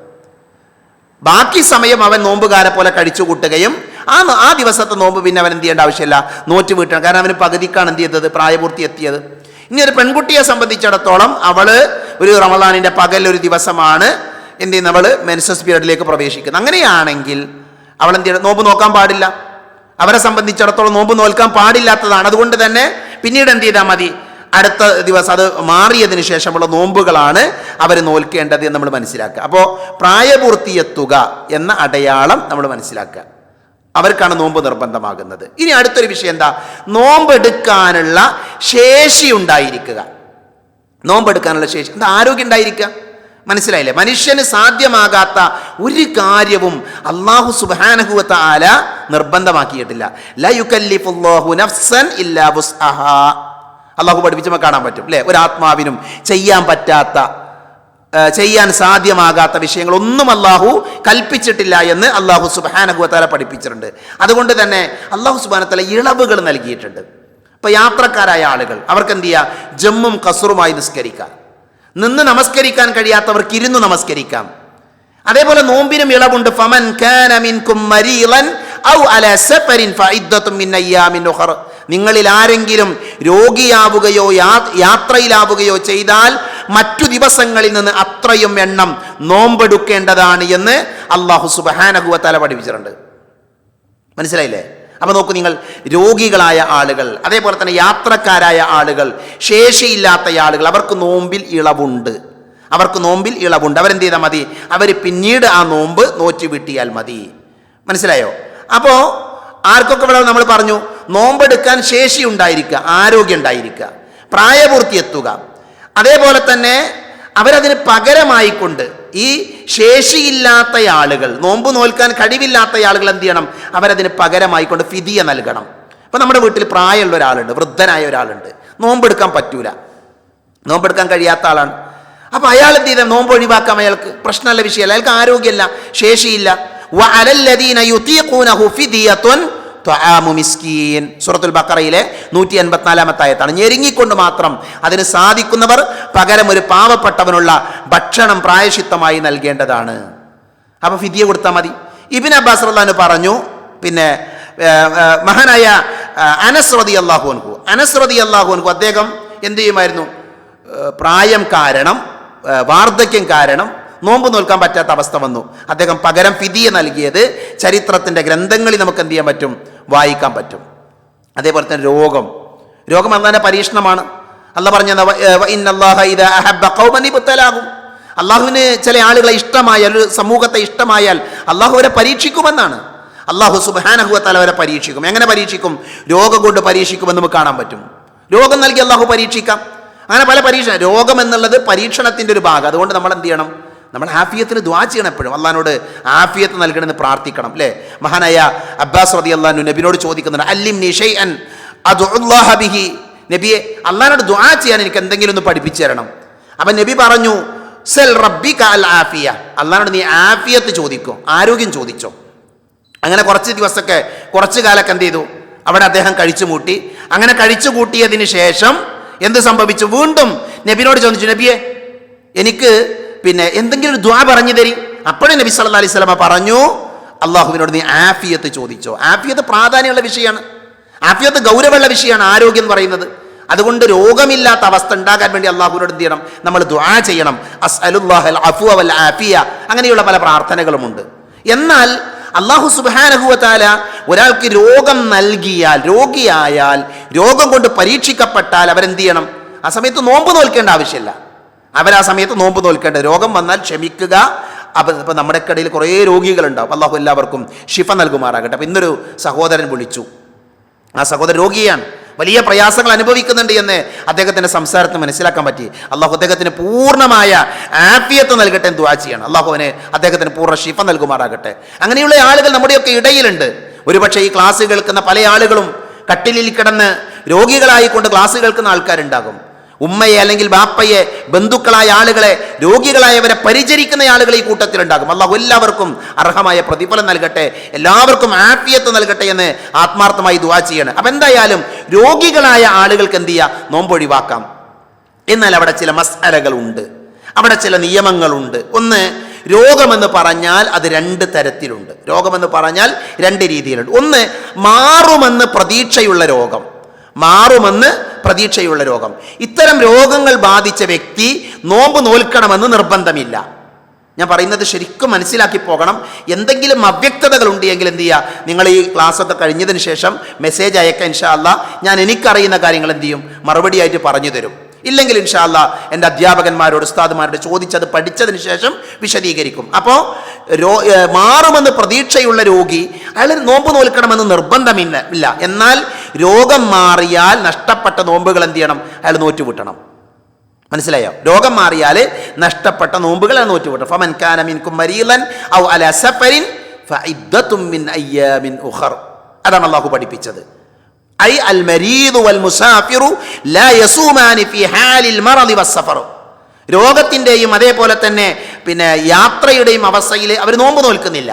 ബാക്കി സമയം അവൻ നോമ്പുകാരെ പോലെ കഴിച്ചു കൂട്ടുകയും ആ ദിവസത്തെ നോമ്പ് പിന്നെ അവൻ എന്ത് ചെയ്യേണ്ട ആവശ്യമില്ല, നോറ്റു വീട്ടണം. കാരണം അവന് പകുതിക്കാണ് എന്ത് ചെയ്തത്? പ്രായപൂർത്തി എത്തിയത്. ഇനി ഒരു പെൺകുട്ടിയെ സംബന്ധിച്ചിടത്തോളം അവള് ഒരു റമദാനിൻ്റെ പകൽ ഒരു ദിവസമാണ് എന്ത് ചെയ്യുന്നത്? അവള് മെൻസസ് പീരീഡിലേക്ക് പ്രവേശിക്കുന്നത്. അങ്ങനെയാണെങ്കിൽ അവൾ എന്ത് ചെയ്യണം? നോമ്പ് നോക്കാൻ പാടില്ല. അവരെ സംബന്ധിച്ചിടത്തോളം നോമ്പ് നോൽക്കാൻ പാടില്ലാത്തതാണ്. അതുകൊണ്ട് തന്നെ പിന്നീട് എന്ത് ചെയ്താൽ മതി? അടുത്ത ദിവസം അത് മാറിയതിന് ശേഷമുള്ള നോമ്പുകളാണ് അവർ നോൽക്കേണ്ടത് എന്ന് നമ്മൾ മനസ്സിലാക്കുക. അപ്പോൾ പ്രായപൂർത്തിയെത്തുക എന്ന അടയാളം നമ്മൾ മനസ്സിലാക്കുക. അവർക്കാണ് നോമ്പ് നിർബന്ധമാകുന്നത്. ഇനി അടുത്തൊരു വിഷയം എന്താ? നോമ്പെടുക്കാനുള്ള ശേഷി ഉണ്ടായിരിക്കുക. നോമ്പെടുക്കാനുള്ള ശേഷി എന്താ? ആരോഗ്യം ഉണ്ടായിരിക്കുക. മനസ്സിലായില്ലേ? മനുഷ്യന് സാധ്യമാകാത്ത ഒരു കാര്യവും അല്ലാഹു സുബ്ഹാനഹു വ തആല നിർബന്ധമാക്കിയിട്ടില്ല. ലാ യുകല്ലിഫുല്ലാഹു നഫ്സൻ ഇല്ലാ വുസ്അഹാ. അള്ളാഹു പഠിപ്പിച്ചപ്പോൾ കാണാൻ പറ്റും അല്ലേ? ഒരാത്മാവിനും ചെയ്യാൻ പറ്റാത്ത, ചെയ്യാൻ സാധ്യമാകാത്ത വിഷയങ്ങളൊന്നും അള്ളാഹു കൽപ്പിച്ചിട്ടില്ല എന്ന് അള്ളാഹു സുബ്ഹാനഹു വ തആല പഠിപ്പിച്ചിട്ടുണ്ട്. അതുകൊണ്ട് തന്നെ അള്ളാഹു സുബ്ഹാനഹു വ തആല ഇളവുകൾ നൽകിയിട്ടുണ്ട്. ഇപ്പൊ യാത്രക്കാരായ ആളുകൾ അവർക്ക് എന്ത് ചെയ്യുക? ജമ്മും കസറുമായി നിസ്കരിക്കാം. നിന്ന് നമസ്കരിക്കാൻ കഴിയാത്തവർക്ക് ഇരുന്ന് നമസ്കരിക്കാം. അതേപോലെ നോമ്പിനും ഇളവുണ്ട്. ഫമൻ കാന മിൻകും മരീളൻ ഔ അലാ സഫരിൻ ഫഇദ്ദത്തും മിൻ അയ്യാമിൻ ഉഖർ. നിങ്ങളിൽ ആരെങ്കിലും രോഗിയാവുകയോ യാത്രയിലാവുകയോ ചെയ്താൽ മറ്റു ദിവസങ്ങളിൽ നിന്ന് അത്രയും എണ്ണം നോമ്പെടുക്കേണ്ടതാണ് എന്ന് അല്ലാഹു സുബ്ഹാനഹു വ തആല പഠിപ്പിച്ചിട്ടുണ്ട്. മനസ്സിലായില്ലേ? അപ്പോൾ നോക്കൂ നിങ്ങൾ, രോഗികളായ ആളുകൾ, അതേപോലെ തന്നെ യാത്രക്കാരായ ആളുകൾ, ശേഷിയില്ലാത്ത ആളുകൾ, അവർക്ക് നോമ്പിൽ ഇളവുണ്ട്. അവരെന്ത് ചെയ്താൽ മതി? അവർ പിന്നീട് ആ നോമ്പ് നോറ്റ് വീട്ടിയാൽ മതി. മനസ്സിലായോ? അപ്പോൾ ആർക്കൊക്കെ ഇവിടെ നമ്മൾ പറഞ്ഞു, നോമ്പെടുക്കാൻ ശേഷി ഉണ്ടായിരിക്കുക, ആരോഗ്യം ഉണ്ടായിരിക്കുക, പ്രായപൂർത്തി എത്തുക. അതേപോലെ തന്നെ അവരതിന് പകരമായിക്കൊണ്ട് ഈ ശേഷിയില്ലാത്ത ആളുകൾ, നോമ്പ് നോൽക്കാൻ കഴിവില്ലാത്ത ആളുകൾ എന്ത് ചെയ്യണം? അവരതിന് പകരമായിക്കൊണ്ട് ഫിദിയ നൽകണം. ഇപ്പം നമ്മുടെ വീട്ടിൽ പ്രായമുള്ള ഒരാളുണ്ട്, വൃദ്ധനായ ഒരാളുണ്ട്, നോമ്പെടുക്കാൻ പറ്റൂല, നോമ്പെടുക്കാൻ കഴിയാത്ത ആളാണ്. അപ്പം അയാൾ എന്ത് ചെയ്താൽ നോമ്പ് ഒഴിവാക്കാം? അയാൾക്ക് പ്രശ്നമല്ല, വിഷയമല്ല, അയാൾക്ക് ആരോഗ്യമല്ല, ശേഷിയില്ല. വഅലല്ലദീന യുതീഖൂനഹു ഫിദിയത്തുൻ ത്വആമു മിസ്കീൻ. സൂറത്തുൽ ബഖറയിലെ 184-ാമത്തെ ആയത്താണ്. ഞെരുങ്ങിക്കൊണ്ട് മാത്രം അതിന് സാധിക്കുന്നവർ പകരം ഒരു പാവപ്പെട്ടവനുള്ള ഭക്ഷണം പ്രായശ്ചിത്തമായി നൽകേണ്ടതാണ്. അപ്പോൾ ഫിദിയ കൊടുത്താൽ മതി. ഇബ്നു അബ്ബാസ് റളിയല്ലാഹു അൻഹു പറഞ്ഞു. പിന്നെ മഹാനായ അനസ് റളിയല്ലാഹു അൻഹു അദ്ദേഹം എന്ത് ചെയ്യുമായിരുന്നു? പ്രായം കാരണം, വാർദ്ധക്യം കാരണം നോമ്പ് നോൽക്കാൻ പറ്റാത്ത അവസ്ഥ വന്നു. അദ്ദേഹം പകരം ഫിദിയ നൽകിയത് ചരിത്രത്തിൻ്റെ ഗ്രന്ഥങ്ങളിൽ നമുക്ക് എന്ത് ചെയ്യാൻ പറ്റും? വായിക്കാൻ പറ്റും. അതേപോലെ തന്നെ രോഗം അല്ലാഹുവിന്റെ പരീക്ഷണമാണ്. അല്ലാഹു പറഞ്ഞ അള്ളാഹുവിന് ചില ആളുകളെ ഇഷ്ടമായാൽ, ഒരു സമൂഹത്തെ ഇഷ്ടമായാൽ അള്ളാഹു അവരെ പരീക്ഷിക്കുമെന്നാണ്. അള്ളാഹു സുബ്ഹാനഹു വ തആല അവരെ പരീക്ഷിക്കും. എങ്ങനെ പരീക്ഷിക്കും? രോഗം കൊണ്ട് പരീക്ഷിക്കുമെന്ന് നമുക്ക് കാണാൻ പറ്റും. രോഗം നൽകി അള്ളാഹു പരീക്ഷിക്കാം. അങ്ങനെ പല രോഗം എന്നുള്ളത് പരീക്ഷണത്തിൻ്റെ ഒരു ഭാഗം. അതുകൊണ്ട് നമ്മൾ എന്ത് ചെയ്യണം? നമ്മൾ ആഫിയത്തിന് ദുആ ചെയ്യണം. എപ്പോഴും അള്ളാഹിനോട് ആഫിയത്ത് നൽകണമെന്ന് പ്രാർത്ഥിക്കണം അല്ലേ? മഹാനായ അബ്ബാസ് റളിയല്ലാഹു അൻഹു നബിയോട് ചോദിക്കുന്നുണ്ട്, അല്ലിംനി ഷൈഅൻ അദ്ഉല്ലാഹ ബിഹി. നബിയെ, അള്ളാഹിനോട് ദുആ ചെയ്യാൻ എനിക്ക് എന്തെങ്കിലും ഒന്ന് പഠിപ്പിച്ചു തരണം. അപ്പം നബി പറഞ്ഞു, സൽ റബ്ബിക അൽ ആഫിയ. അള്ളാഹിനോട് നീ ആഫിയത്ത് ചോദിക്കോ, ആരോഗ്യം ചോദിച്ചോ. അങ്ങനെ കുറച്ച് കാലൊക്കെ എന്ത് ചെയ്തു? അവിടെ അദ്ദേഹം കഴിച്ചു കൂട്ടി. അങ്ങനെ കഴിച്ചു കൂട്ടിയതിന് ശേഷം എന്ത് സംഭവിച്ചു? വീണ്ടും നബിയോട് ചോദിച്ചു, നബിയെ എനിക്ക് എന്തെങ്കിലും ഒരു ദുആ പറഞ്ഞു തരി. അപ്പോഴും നബി സല്ലല്ലാഹു അലൈഹി വസല്ലമ പറഞ്ഞു, അള്ളാഹുവിനോട് നീ ആഫിയത്ത് ചോദിച്ചോ. ആഫിയത്ത് പ്രാധാന്യമുള്ള വിഷയമാണ്, ആഫിയത്ത് ഗൗരവമുള്ള വിഷയമാണ് ആരോഗ്യം എന്ന് പറയുന്നത്. അതുകൊണ്ട് രോഗമില്ലാത്ത അവസ്ഥ ഉണ്ടാകാൻ വേണ്ടി അള്ളാഹുവിനോട് എന്ത് ചെയ്യണം? നമ്മൾ ദുആ ചെയ്യണം. അസ്അലുല്ലാഹൽ അഫ്വ വൽ ആഫിയ, അങ്ങനെയുള്ള പല പ്രാർത്ഥനകളുമുണ്ട്. എന്നാൽ അല്ലാഹു സുബ്ഹാനഹു വ തആല ഒരാൾക്ക് രോഗം നൽകിയാൽ, രോഗിയായാൽ, രോഗം കൊണ്ട് പരീക്ഷിക്കപ്പെട്ടാൽ അവരെന്ത് ചെയ്യണം? ആ സമയത്ത് നോമ്പ് നോൽക്കേണ്ട ആവശ്യമില്ല. അവരാ സമയത്ത് നോമ്പ് നോൽക്കേണ്ട. രോഗം വന്നാൽ ക്ഷമിക്കുക. അപ്പം ഇപ്പം നമ്മുടെ ഇടയിൽ കുറേ രോഗികളുണ്ടാവും. അള്ളാഹു എല്ലാവർക്കും ശിഫ നൽകുമാറാകട്ടെ. അപ്പം ഇന്നൊരു സഹോദരൻ വിളിച്ചു. ആ സഹോദരൻ രോഗിയാണ്, വലിയ പ്രയാസങ്ങൾ അനുഭവിക്കുന്നുണ്ട് എന്ന് അദ്ദേഹത്തിൻ്റെ സംസാരത്തിന് മനസ്സിലാക്കാൻ പറ്റി. അള്ളാഹു അദ്ദേഹത്തിന് പൂർണ്ണമായ ആഫിയത്ത് നൽകട്ടെ എന്ന് ദുആ ചെയ്യണം. അള്ളാഹുവിനെ അദ്ദേഹത്തിന് പൂർണ്ണ ശിഫ നൽകുമാറാകട്ടെ. അങ്ങനെയുള്ള ആളുകൾ നമ്മുടെയൊക്കെ ഇടയിലുണ്ട്. ഒരുപക്ഷെ ഈ ക്ലാസ് കേൾക്കുന്ന പല ആളുകളും കട്ടിലിൽ കിടന്ന് രോഗികളായിക്കൊണ്ട് ക്ലാസ് കേൾക്കുന്ന ആൾക്കാരുണ്ടാകും. ഉമ്മയെ അല്ലെങ്കിൽ ബാപ്പയെ, ബന്ധുക്കളായ ആളുകളെ, രോഗികളായവരെ പരിചരിക്കുന്ന ആളുകൾ ഈ കൂട്ടത്തിലുണ്ടാകും. അള്ളാഹു എല്ലാവർക്കും അർഹമായ പ്രതിഫലം നൽകട്ടെ, എല്ലാവർക്കും ആഫിയത്ത് നൽകട്ടെ എന്ന് ആത്മാർത്ഥമായി ദുആ ചെയ്യണം. അപ്പം എന്തായാലും രോഗികളായ ആളുകൾക്ക് എന്ത് ചെയ്യുക? നോമ്പൊഴിവാക്കാം. എന്നാൽ അവിടെ ചില മസ്അലകളുണ്ട്, അവിടെ ചില നിയമങ്ങളുണ്ട്. ഒന്ന്, രോഗമെന്ന് പറഞ്ഞാൽ അത് രണ്ട് തരത്തിലുണ്ട്. രോഗമെന്ന് പറഞ്ഞാൽ രണ്ട് രീതിയിലുണ്ട്. ഒന്ന്, മാറുമെന്ന് പ്രതീക്ഷയുള്ള രോഗം. ഇത്തരം രോഗങ്ങൾ ബാധിച്ച വ്യക്തി നോമ്പ് നോൽക്കണമെന്ന് നിർബന്ധമില്ല. ഞാൻ പറയുന്നത് ശരിക്കും മനസ്സിലാക്കി പോകണം. എന്തെങ്കിലും അവ്യക്തതകൾ ഉണ്ടെങ്കിൽ എന്ത് ചെയ്യുക? നിങ്ങൾ ഈ ക്ലാസ്സൊക്കെ കഴിഞ്ഞതിന് ശേഷം മെസ്സേജ് അയക്കാൻ ഇൻഷാ അല്ലാ ഞാൻ എനിക്കറിയുന്ന കാര്യങ്ങൾ എന്ത് ചെയ്യും? മറുപടിയായിട്ട് പറഞ്ഞു തരും. ഇല്ലെങ്കിൽ ഇൻഷാ അല്ലാ എൻ്റെ അധ്യാപകന്മാരോട്, ഉസ്താദുമാരോട് ചോദിച്ചത് പഠിച്ചതിന് ശേഷം വിശദീകരിക്കും. അപ്പോൾ മാറുമെന്ന് പ്രതീക്ഷയുള്ള രോഗി അയാൾ നോമ്പ് നോൽക്കണമെന്ന് നിർബന്ധമില്ല. എന്നാൽ രോഗം മാറിയാൽ നഷ്ടപ്പെട്ട നോമ്പുകൾ എന്ത് ചെയ്യണം? അയാൾ നോറ്റുവിട്ടണം. മനസ്സിലായോ? രോഗം മാറിയാൽ നഷ്ടപ്പെട്ട നോമ്പുകൾ നോറ്റുവിട്ടണം. ഫമൻ കാന മിൻകും മരീളൻ ഔ അലാ സഫരിൻ ഫഇദ്ദത്തും മിൻ അയ്യാമിൻ ഉഖർ. അതാണ് അല്ലാഹു പഠിപ്പിച്ചത്. ഐ അൽ മരീദു വൽ മുസാഫിറു ലാ യസൂമാനി ഫി ഹാലിൽ മറദി വസ്സഫർ. രോഗത്തിൻ്റെയും അതേപോലെ തന്നെ യാത്രയുടെയും അവസ്ഥയിൽ അവർ നോമ്പ് നോൽക്കുന്നില്ല.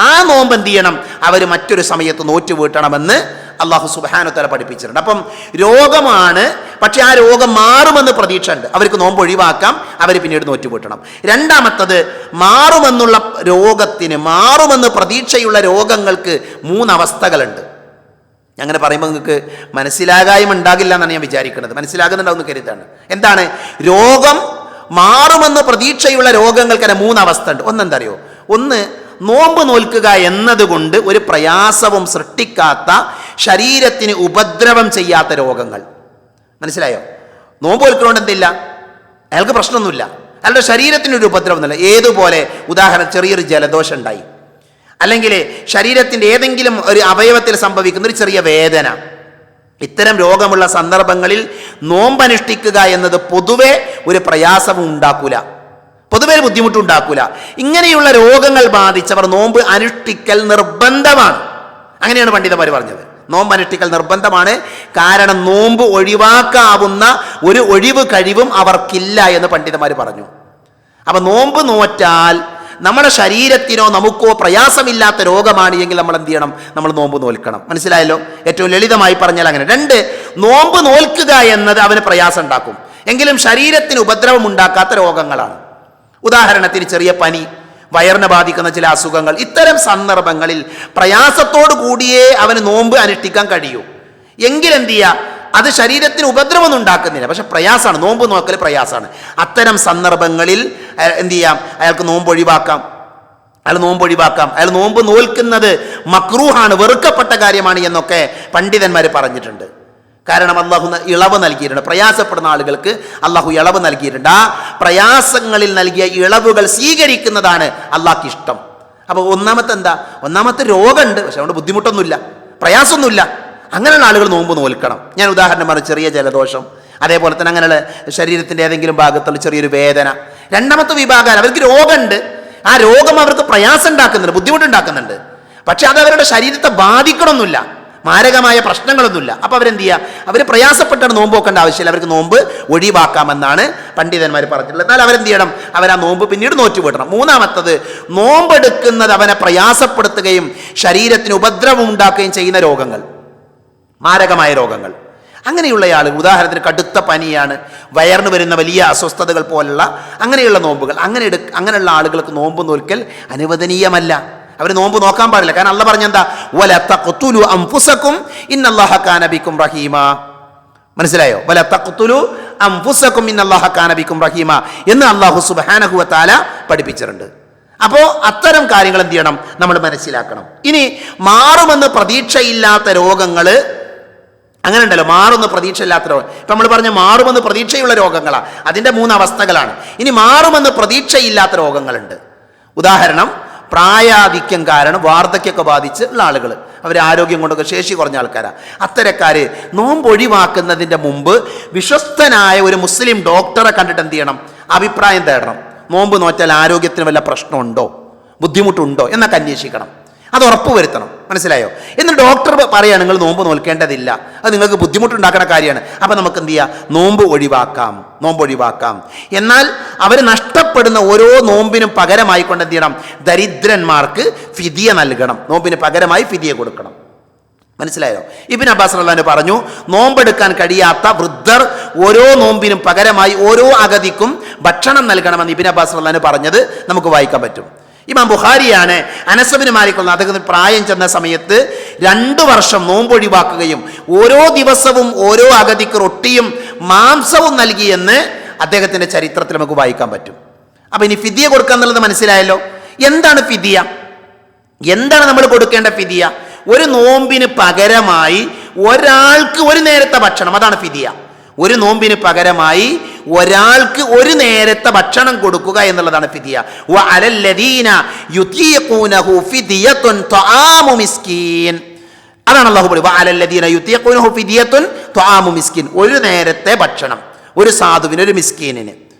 ആ നോമ്പ് എന്ത് ചെയ്യണം? അവർ മറ്റൊരു സമയത്ത് നോറ്റ് വീട്ടണമെന്ന് അള്ളാഹു സുബ്ഹാനഹു വ തആല പഠിപ്പിച്ചിട്ടുണ്ട്. അപ്പം രോഗമാണ്, പക്ഷെ ആ രോഗം മാറുമെന്ന് പ്രതീക്ഷ ഉണ്ട്. അവർക്ക് നോമ്പ് ഒഴിവാക്കാം, അവർ പിന്നീട് നോറ്റ് വീട്ടണം. രണ്ടാമത്തത്, മാറുമെന്നുള്ള മാറുമെന്ന് പ്രതീക്ഷയുള്ള രോഗങ്ങൾക്ക് 3 അവസ്ഥകളുണ്ട്. അങ്ങനെ പറയുമ്പോൾ നിങ്ങൾക്ക് മനസ്സിലാകായ്മ ഉണ്ടാകില്ല എന്നാണ് ഞാൻ വിചാരിക്കുന്നത്. മനസ്സിലാകുന്നുണ്ടാവുന്ന കരുത്താണ്. എന്താണ്? രോഗം മാറുമെന്ന് പ്രതീക്ഷയുള്ള രോഗങ്ങൾക്ക് 3 അവസ്ഥ ഉണ്ട്. ഒന്നെന്താ അറിയോ? ഒന്ന്, നോമ്പ് നോൽക്കുക എന്നതുകൊണ്ട് ഒരു പ്രയാസവും സൃഷ്ടിക്കാത്ത, ശരീരത്തിന് ഉപദ്രവം ചെയ്യാത്ത രോഗങ്ങൾ. മനസ്സിലായോ? നോമ്പ് നോൽക്കുന്നതുകൊണ്ട് എന്തില്ല, അയാൾക്ക് പ്രശ്നമൊന്നുമില്ല, അയാളുടെ ശരീരത്തിനൊരു ഉപദ്രവം ഒന്നുമില്ല. ഏതുപോലെ? ഉദാഹരണം, ചെറിയൊരു ജലദോഷം ഉണ്ടായി, അല്ലെങ്കിൽ ശരീരത്തിൻ്റെ ഏതെങ്കിലും ഒരു അവയവത്തിൽ സംഭവിക്കുന്ന ഒരു ചെറിയ വേദന. ഇത്തരം രോഗമുള്ള സന്ദർഭങ്ങളിൽ നോമ്പനുഷ്ഠിക്കുക എന്നത് പൊതുവെ ഒരു പ്രയാസവും ഉണ്ടാക്കൂല, പൊതുവെ ഒരു ബുദ്ധിമുട്ടുണ്ടാക്കൂല. ഇങ്ങനെയുള്ള രോഗങ്ങൾ ബാധിച്ചവർ നോമ്പ് അനുഷ്ഠിക്കൽ നിർബന്ധമാണ്. അങ്ങനെയാണ് പണ്ഡിതന്മാർ പറഞ്ഞത്. നോമ്പ് അനുഷ്ഠിക്കൽ നിർബന്ധമാണ്. കാരണം നോമ്പ് ഒഴിവാക്കാവുന്ന ഒരു ഒഴിവ് കഴിവും അവർക്കില്ല എന്ന് പണ്ഡിതന്മാർ പറഞ്ഞു. അപ്പം നോമ്പ് നോറ്റാൽ നമ്മുടെ ശരീരത്തിനോ നമുക്കോ പ്രയാസമില്ലാത്ത രോഗമാണ് എങ്കിൽ നമ്മൾ എന്ത് ചെയ്യണം? നമ്മൾ നോമ്പ് നോൽക്കണം. മനസ്സിലായല്ലോ? ഏറ്റവും ലളിതമായി പറഞ്ഞാൽ അങ്ങനെ. 2, നോമ്പ് നോൽക്കുക എന്നത് അവന് പ്രയാസം ഉണ്ടാക്കും, എങ്കിലും ശരീരത്തിന് ഉപദ്രവം ഉണ്ടാക്കാത്ത രോഗങ്ങളാണ്. ഉദാഹരണത്തിന് ചെറിയ പനി, വയറിനെ ബാധിക്കുന്ന ചില അസുഖങ്ങൾ. ഇത്തരം സന്ദർഭങ്ങളിൽ പ്രയാസത്തോടു കൂടിയേ അവന് നോമ്പ് അനുഷ്ഠിക്കാൻ കഴിയൂ. എങ്കിലെന്ത് ചെയ്യുക? അത് ശരീരത്തിന് ഉപദ്രവം ഉണ്ടാക്കുന്നില്ല, പക്ഷെ പ്രയാസമാണ്, നോമ്പ് നോക്കൽ പ്രയാസമാണ്. അത്തരം സന്ദർഭങ്ങളിൽ എന്ത് ചെയ്യാം? അയാൾക്ക് നോമ്പ് ഒഴിവാക്കാം. അയാൾ നോമ്പ് നോൽക്കുന്നത് മക്രൂഹാണ്, വെറുക്കപ്പെട്ട കാര്യമാണ് എന്നൊക്കെ പണ്ഡിതന്മാർ പറഞ്ഞിട്ടുണ്ട്. കാരണം അള്ളാഹു ഇളവ് നൽകിയിട്ടുണ്ട്. പ്രയാസപ്പെടുന്ന ആളുകൾക്ക് അള്ളാഹു ഇളവ് നൽകിയിട്ടുണ്ട്. ആ പ്രയാസങ്ങളിൽ നൽകിയ ഇളവുകൾ സ്വീകരിക്കുന്നതാണ് അള്ളാഹ്ക്ക് ഇഷ്ടം. അപ്പോൾ ഒന്നാമത്തെ രോഗമുണ്ട്, പക്ഷെ അതുകൊണ്ട് ബുദ്ധിമുട്ടൊന്നുമില്ല, പ്രയാസമൊന്നുമില്ല. അങ്ങനെയുള്ള ആളുകൾ നോമ്പ് നോൽക്കണം. ഞാൻ ഉദാഹരണം പറഞ്ഞു, ചെറിയ ജലദോഷം, അതേപോലെ തന്നെ അങ്ങനെയുള്ള ശരീരത്തിൻ്റെ ഏതെങ്കിലും ഭാഗത്തുള്ള ചെറിയൊരു വേദന. രണ്ടാമത്തെ വിഭാഗം, അവർക്ക് രോഗമുണ്ട്, ആ രോഗം അവർക്ക് പ്രയാസം ഉണ്ടാക്കുന്നുണ്ട്, ബുദ്ധിമുട്ടുണ്ടാക്കുന്നുണ്ട്, പക്ഷെ അത് അവരുടെ ശരീരത്തെ ബാധിക്കണമെന്നില്ല, മാരകമായ പ്രശ്നങ്ങളൊന്നുമില്ല. അപ്പോൾ അവരെന്ത് ചെയ്യുക? അവർ പ്രയാസപ്പെട്ടാണ് നോമ്പ് നോക്കേണ്ട ആവശ്യമില്ല, അവർക്ക് നോമ്പ് ഒഴിവാക്കാമെന്നാണ് പണ്ഡിതന്മാർ പറഞ്ഞിട്ടുള്ളത്. എന്നാൽ അവരെന്ത് ചെയ്യണം? അവർ ആ നോമ്പ് പിന്നീട് നോറ്റ് വിടണം. മൂന്നാമത്തത്, നോമ്പെടുക്കുന്നത് അവനെ പ്രയാസപ്പെടുത്തുകയും ശരീരത്തിന് ഉപദ്രവം ഉണ്ടാക്കുകയും ചെയ്യുന്ന രോഗങ്ങൾ, മാരകമായ രോഗങ്ങൾ. അങ്ങനെയുള്ള ആളുകൾ, ഉദാഹരണത്തിന് കടുത്ത പനിയാണ്, വയറിന് വരുന്ന വലിയ അസ്വസ്ഥതകൾ പോലുള്ള അങ്ങനെയുള്ള നോമ്പുകൾ, അങ്ങനെയുള്ള ആളുകൾക്ക് നോമ്പ് നോൽക്കൽ അനുവദനീയമല്ല. അവർ നോമ്പ് നോക്കാൻ പാടില്ല. കാരണം അള്ളാഹ് പറഞ്ഞെന്താ? വല തഖ്തുലു അൻഫുസകും ഇന്നല്ലാഹ കാന ബിക്കും റഹീമ. മനസ്സിലായോ? വല തഖ്തുലു അൻഫുസകും ഇന്നല്ലാഹ കാന ബിക്കും റഹീമ എന്ന് അല്ലാഹു സുബ്ഹാനഹു വ തആല പഠിപ്പിച്ചിട്ടുണ്ട്. അപ്പോൾ അത്തരം കാര്യങ്ങൾ എന്ത് ചെയ്യണം? നമ്മൾ മനസ്സിലാക്കണം. ഇനി മാറുമെന്ന് പ്രതീക്ഷയില്ലാത്ത രോഗങ്ങൾ, അങ്ങനെ ഉണ്ടല്ലോ, മാറുന്ന പ്രതീക്ഷയില്ലാത്ത രോഗം. ഇപ്പം നമ്മൾ പറഞ്ഞ മാറുമെന്ന് പ്രതീക്ഷയുള്ള രോഗങ്ങളാണ്, അതിൻ്റെ 3 അവസ്ഥകളാണ്. ഇനി മാറുമെന്ന് പ്രതീക്ഷയില്ലാത്ത രോഗങ്ങളുണ്ട്. ഉദാഹരണം, പ്രായാധിക്യം കാരണം വാർദ്ധക്യമൊക്കെ ബാധിച്ച് ഉള്ള ആളുകൾ, അവർ ആരോഗ്യം കൊണ്ടൊക്കെ ശേഷി കുറഞ്ഞ ആൾക്കാരാണ്. അത്തരക്കാർ നോമ്പ് ഒഴിവാക്കുന്നതിൻ്റെ മുമ്പ് വിശ്വസ്തനായ ഒരു മുസ്ലിം ഡോക്ടറെ കണ്ടിട്ട് എന്ത് ചെയ്യണം? അഭിപ്രായം തേടണം. നോമ്പ് നോറ്റാൽ ആരോഗ്യത്തിന് വല്ല പ്രശ്നമുണ്ടോ, ബുദ്ധിമുട്ടുണ്ടോ എന്നൊക്കെ അന്വേഷിക്കണം. അത് ഉറപ്പുവരുത്തണം. മനസ്സിലായോ? എന്നിട്ട് ഡോക്ടർ പറയുക നിങ്ങൾ നോമ്പ് നോൽക്കേണ്ടതില്ല, അത് നിങ്ങൾക്ക് ബുദ്ധിമുട്ടുണ്ടാക്കുന്ന കാര്യമാണ്, അപ്പം നമുക്ക് എന്ത് ചെയ്യാം? നോമ്പ് ഒഴിവാക്കാം. എന്നാൽ അവർ നഷ്ടപ്പെടുന്ന ഓരോ നോമ്പിനും പകരമായിക്കൊണ്ട് എന്ത് ചെയ്യണം? ദരിദ്രന്മാർക്ക് ഫിദിയ നൽകണം, നോമ്പിന് പകരമായി ഫിദിയ കൊടുക്കണം. മനസ്സിലായോ? ഇബ്നു അബ്ബാസ് റളിയല്ലാഹു അൻഹു പറഞ്ഞു, നോമ്പെടുക്കാൻ കഴിയാത്ത വൃദ്ധർ ഓരോ നോമ്പിനും പകരമായി ഓരോ അഗതിക്കും ഭക്ഷണം നൽകണമെന്ന് ഇബ്നു അബ്ബാസ് റളിയല്ലാഹു അൻഹു പറഞ്ഞത് നമുക്ക് വായിക്കാൻ പറ്റും. ഇമാം ബുഖാരിയാണ് അനസ് ഇബ്നു മാലിക് അദ്ദേഹത്തിന് പ്രായം ചെന്ന സമയത്ത് 2 വർഷം നോമ്പ് ഒഴിവാക്കുകയും ഓരോ ദിവസവും ഓരോ അഗതിക്ക് റൊട്ടിയും മാംസവും നൽകിയെന്ന് അദ്ദേഹത്തിൻ്റെ ചരിത്രത്തിൽ നമുക്ക് വായിക്കാൻ പറ്റും. അപ്പം ഇനി ഫിദിയ കൊടുക്കുക എന്നുള്ളത് മനസ്സിലായല്ലോ. എന്താണ് ഫിദിയ? എന്താണ് നമ്മൾ കൊടുക്കേണ്ട ഫിദിയ? ഒരു നോമ്പിന് പകരമായി ഒരാൾക്ക് ഒരു നേരത്തെ ഭക്ഷണം, അതാണ് ഫിദിയ. ഒരു നോമ്പിന് പകരമായി ഒരാൾക്ക് ഒരു നേരത്തെ ഭക്ഷണം കൊടുക്കുക എന്നുള്ളതാണ് ഫിദിയ. വഅലല്ലദീന യുതീഖൂനഹു ഫിദിയത്തുൻ തആമു മിസ്കീൻ. അതാണ് അല്ലാഹു പറയുന്നത്, വഅലല്ലദീന യുതീഖൂനഹു ഫിദിയത്തുൻ തആമു മിസ്കീൻ. ഒരു നേരത്തെ ഭക്ഷണം ഒരു സാധുവിന്, ഒരു മിസ്കീനിന്.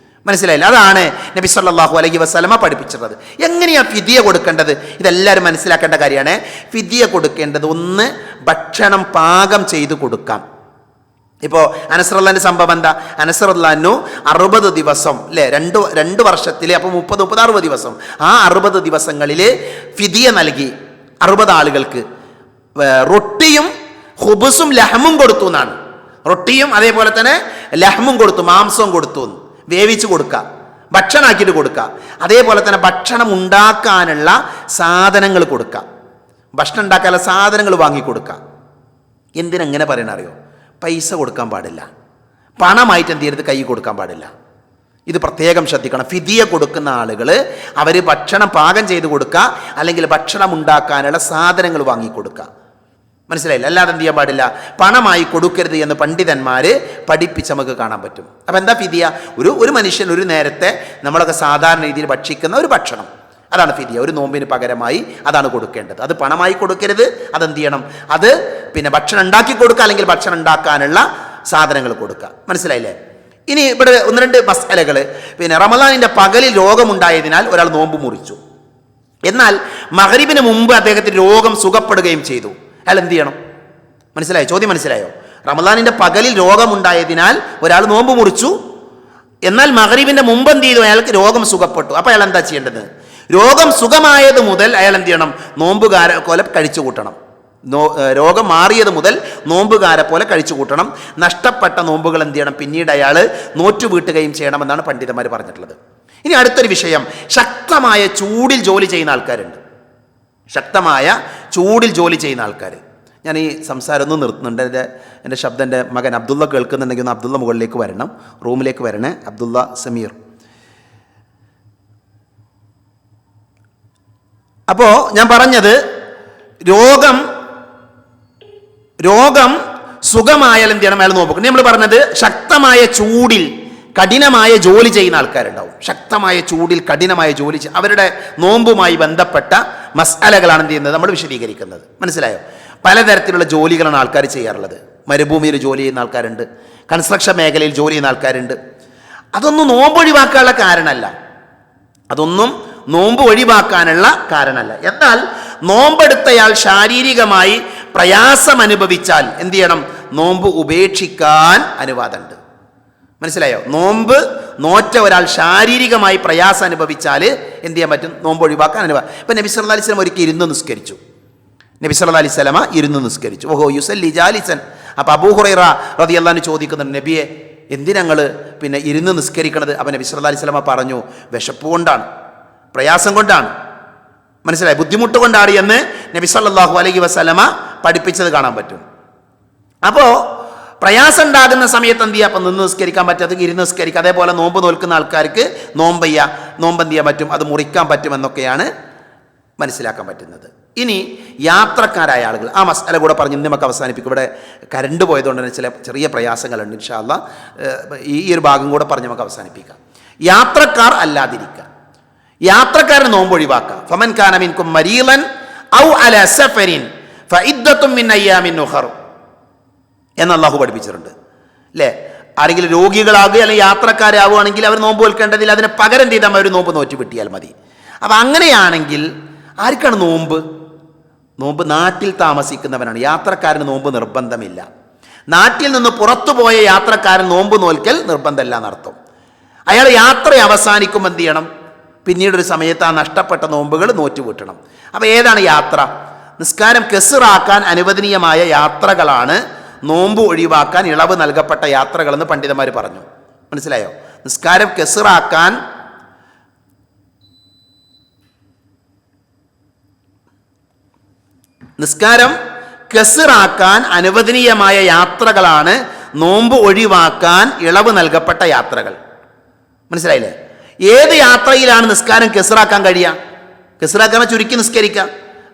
മനസ്സിലായില്ല? അതാണ് നബി സല്ലല്ലാഹു അലൈഹി വസല്ലമ പഠിപ്പിച്ചിട്ടുള്ളത്. എങ്ങനെയാ ഫിദിയ കൊടുക്കേണ്ടത്? ഇതെല്ലാവരും മനസ്സിലാക്കേണ്ട കാര്യമാണ്. ഫിദിയ കൊടുക്കേണ്ടത്, ഒന്ന്, ഭക്ഷണം പാകം ചെയ്ത് കൊടുക്കാം. ഇപ്പോൾ അനസ് റളിയല്ലാഹുവിന്റെ സംഭവം എന്താ? അനസ് റളിയല്ലാഹു 60 ദിവസം അല്ലേ, രണ്ട് വർഷത്തിൽ, അപ്പോൾ 30-60 ദിവസം, ആ 60 ദിവസങ്ങളിൽ ഫിദിയ നൽകി 60 ആളുകൾക്ക്. റൊട്ടിയും ഹുബുസും ലഹമും കൊടുത്തു എന്നാണ്. റൊട്ടിയും അതേപോലെ തന്നെ ലഹമും കൊടുത്തു, മാംസവും കൊടുത്തു, വേവിച്ച് കൊടുക്കുക, ഭക്ഷണമാക്കിയിട്ട് കൊടുക്കുക. അതേപോലെ തന്നെ ഭക്ഷണം ഉണ്ടാക്കാനുള്ള സാധനങ്ങൾ കൊടുക്കുക, ഭക്ഷണം ഉണ്ടാക്കാനുള്ള സാധനങ്ങൾ വാങ്ങിക്കൊടുക്കുക. എന്തിനെങ്ങനെ പറയണ അറിയോ? പൈസ കൊടുക്കാൻ പാടില്ല, പണമായിട്ട് എന്ത് ചെയ്യരുത്, കൈ കൊടുക്കാൻ പാടില്ല. ഇത് പ്രത്യേകം ശ്രദ്ധിക്കണം. ഫിദിയ കൊടുക്കുന്ന ആളുകൾ അവർ ഭക്ഷണം പാകം ചെയ്ത് കൊടുക്കുക, അല്ലെങ്കിൽ ഭക്ഷണം ഉണ്ടാക്കാനുള്ള സാധനങ്ങൾ വാങ്ങിക്കൊടുക്കുക. മനസ്സിലായില്ല? അല്ലാതെ എന്ത് ചെയ്യാൻ പാടില്ല, പണമായി കൊടുക്കരുത് എന്ന് പണ്ഡിതന്മാർ പഠിപ്പിച്ച് നമുക്ക് കാണാൻ പറ്റും. അപ്പം എന്താ ഫിദിയ? ഒരു മനുഷ്യൻ ഒരു നേരത്തെ നമ്മളൊക്കെ സാധാരണ രീതിയിൽ ഭക്ഷിക്കുന്ന ഒരു ഭക്ഷണം, അതാണ് ഫിദിയ. ഒരു നോമ്പിന് പകരമായി അതാണ് കൊടുക്കേണ്ടത്. അത് പണമായി കൊടുക്കരുത്. അതെന്ത് ചെയ്യണം? അത് പിന്നെ ഭക്ഷണം ഉണ്ടാക്കി കൊടുക്കുക, അല്ലെങ്കിൽ ഭക്ഷണം ഉണ്ടാക്കാനുള്ള സാധനങ്ങൾ കൊടുക്കുക. മനസ്സിലായില്ലേ? ഇനി ഇവിടെ 1-2 മസ്അലകൾ. പിന്നെ റമദാനിൻ്റെ പകലിൽ രോഗമുണ്ടായതിനാൽ ഒരാൾ നോമ്പ് മുറിച്ചു, എന്നാൽ മഗ്രിബിന് മുമ്പ് അദ്ദേഹത്തിന് രോഗം സുഖപ്പെടുകയും ചെയ്തു. അയാൾ എന്ത് ചെയ്യണം? മനസ്സിലായോ? ചോദ്യം മനസ്സിലായോ? റമദാനിൻ്റെ പകലിൽ രോഗമുണ്ടായതിനാൽ ഒരാൾ നോമ്പ് മുറിച്ചു, എന്നാൽ മഗ്രിബിൻ്റെ മുമ്പ് എന്ത് ചെയ്തു? അയാൾക്ക് രോഗം സുഖപ്പെട്ടു. അപ്പോൾ അയാൾ എന്താ ചെയ്യേണ്ടത്? രോഗം സുഖമായത് മുതൽ അയാൾ എന്ത് ചെയ്യണം? നോമ്പുകാരെ പോലെ കഴിച്ചു കൂട്ടണം. രോഗം മാറിയത് മുതൽ നോമ്പുകാരെ പോലെ കഴിച്ചു കൂട്ടണം. നഷ്ടപ്പെട്ട നോമ്പുകൾ എന്ത് ചെയ്യണം? പിന്നീട് അയാൾ നോറ്റു വീട്ടുകയും ചെയ്യണമെന്നാണ് പണ്ഡിതന്മാർ പറഞ്ഞിട്ടുള്ളത്. ഇനി അടുത്തൊരു വിഷയം, ശക്തമായ ചൂടിൽ ജോലി ചെയ്യുന്ന ആൾക്കാരുണ്ട്. ശക്തമായ ചൂടിൽ ജോലി ചെയ്യുന്ന ആൾക്കാർ. ഞാൻ ഈ സംസാരം ഒന്നും നിർത്തുന്നുണ്ട്. എൻ്റെ ശബ്ദം എൻ്റെ മകൻ അബ്ദുള്ള കേൾക്കുന്നുണ്ടെങ്കിൽ ഒന്ന് അബ്ദുള്ള മുകളിലേക്ക് വരണം, റൂമിലേക്ക് വരണേ. അബ്ദുള്ള സമീർ. അപ്പോൾ ഞാൻ പറഞ്ഞത്, രോഗം സുഖമായാൽ എന്ത് ചെയ്യണം? അയാൾ നോക്കും. നമ്മൾ പറഞ്ഞത് ശക്തമായ ചൂടിൽ കഠിനമായ ജോലി ചെയ്യുന്ന ആൾക്കാരുണ്ടാവും. ശക്തമായ ചൂടിൽ കഠിനമായ ജോലി അവരുടെ നോമ്പുമായി ബന്ധപ്പെട്ട മസ്അലകളാണ് എന്ത് ചെയ്യുന്നത്? നമ്മൾ വിശദീകരിക്കുന്നത്. മനസ്സിലായോ? പലതരത്തിലുള്ള ജോലികളാണ് ആൾക്കാർ ചെയ്യാറുള്ളത്. മരുഭൂമിയിൽ ജോലി ചെയ്യുന്ന ആൾക്കാരുണ്ട്, കൺസ്ട്രക്ഷൻ മേഖലയിൽ ജോലി ചെയ്യുന്ന ആൾക്കാരുണ്ട്. അതൊന്നും നോമ്പ് ഒഴിവാക്കാനുള്ള കാരണമല്ല. എന്നാൽ നോമ്പെടുത്തയാൾ ശാരീരികമായി പ്രയാസം അനുഭവിച്ചാൽ എന്ത് ചെയ്യണം? നോമ്പ് ഉപേക്ഷിക്കാൻ അനുവാദമുണ്ട്. മനസ്സിലായോ? നോമ്പ് നോറ്റ ഒരാൾ ശാരീരികമായി പ്രയാസം അനുഭവിച്ചാൽ എന്ത് ചെയ്യാൻ പറ്റും? നോമ്പ് ഒഴിവാക്കാൻ അനുവാദം. ഇപ്പം നബി സല്ലല്ലാഹു അലൈഹി വസല്ലം ഒരിക്കൽ ഇരുന്ന് നിസ്കരിച്ചു. ഓഹോ യുസല്ലി ജാലിസൻ. അപ്പോൾ അബൂ ഹുറൈറ റളിയല്ലാഹു അൻഹു ചോദിക്കുന്നുണ്ട്, നബിയെ എന്തിനങ്ങൾ പിന്നെ ഇരുന്ന് നിസ്കരിക്കണത്? അപ്പം നബി സല്ലല്ലാഹു അലൈഹി വസല്ലം പറഞ്ഞു, വിശപ്പ് കൊണ്ടാണ്, പ്രയാസം കൊണ്ടാണ്, മനസ്സിലായി, ബുദ്ധിമുട്ട് കൊണ്ടാണ് എന്ന് നബി സല്ലല്ലാഹു അലൈഹി വസല്ലമ പഠിപ്പിച്ചത് കാണാൻ പറ്റും. അപ്പോൾ പ്രയാസം ഉണ്ടാകുന്ന സമയത്ത് എന്ത് ചെയ്യുക? അപ്പം നിന്ന് നിസ്കരിക്കാൻ പറ്റാത്ത ഇരുന്ന് നിസ്കരിക്കുക. അതേപോലെ നോമ്പ് നോൽക്കുന്ന ആൾക്കാർക്ക് നോമ്പ് എന്ത് ചെയ്യാൻ പറ്റും? അത് മുറിക്കാൻ പറ്റുമെന്നൊക്കെയാണ് മനസ്സിലാക്കാൻ പറ്റുന്നത്. ഇനി യാത്രക്കാരായ ആളുകൾ, ആ മസ്അല കൂടെ പറഞ്ഞ് ഇന്ന് നമുക്ക് അവസാനിപ്പിക്കും. ഇവിടെ കരണ്ട് പോയതുകൊണ്ട് തന്നെ ചെറിയ പ്രയാസങ്ങളുണ്ട്. ഇൻഷാ അല്ലാഹ് ഈ ഒരു ഭാഗം കൂടെ പറഞ്ഞ് നമുക്ക് അവസാനിപ്പിക്കാം. യാത്രക്കാർ അല്ലാതിരിക്കുക, യാത്രക്കാരന് നോമ്പ് ഒഴിവാക്കുക. ഫമൻ കാന മിൻകും മരീളൻ ഔ അലാ സഫരിൻ ഫഇദ്ദത്തും മിൻ അയ്യാമിൻ ഉഖർ എന്ന് അല്ലാഹു പഠിപ്പിച്ചിട്ടുണ്ട് അല്ലേ? ആരെങ്കിലും രോഗികളാകുക അല്ലെങ്കിൽ യാത്രക്കാരാവുകയാണെങ്കിൽ അവർ നോമ്പ് നോൽക്കേണ്ടതിൽ അതിന് പകരം ചെയ്താൽ അവർ നോമ്പ് നോറ്റ് വിട്ടിയാൽ മതി. അപ്പം അങ്ങനെയാണെങ്കിൽ ആർക്കാണ് നോമ്പ്? നാട്ടിൽ താമസിക്കുന്നവനാണ്. യാത്രക്കാരന് നോമ്പ് നിർബന്ധമില്ല. നാട്ടിൽ നിന്ന് പുറത്തുപോയ യാത്രക്കാരൻ നോമ്പ് നോൽക്കൽ നിർബന്ധമില്ല എന്നർത്ഥം. അയാൾ യാത്ര അവസാനിക്കുമ്പോൾ എന്ത് ചെയ്യണം? പിന്നീടൊരു സമയത്ത് ആ നഷ്ടപ്പെട്ട നോമ്പുകൾ നോറ്റ് വീട്ടണം. അപ്പോൾ ഏതാണ് യാത്ര? നിസ്കാരം കെസ്റാക്കാൻ അനുവദനീയമായ യാത്രകളാണ് നോമ്പ് ഒഴിവാക്കാൻ ഇളവ് നൽകപ്പെട്ട യാത്രകളെന്ന് പണ്ഡിതന്മാർ പറഞ്ഞു. മനസ്സിലായോ? നിസ്കാരം കെസ്റാക്കാൻ അനുവദനീയമായ യാത്രകളാണ് നോമ്പ് ഒഴിവാക്കാൻ ഇളവ് നൽകപ്പെട്ട യാത്രകൾ. മനസ്സിലായില്ലേ? ഏത് യാത്രയിലാണ് നിസ്കാരം കെസ്റാക്കാൻ കഴിയുക? കെസ്റാക്കാൻ ചുരുക്കി നിസ്കരിക്കുക.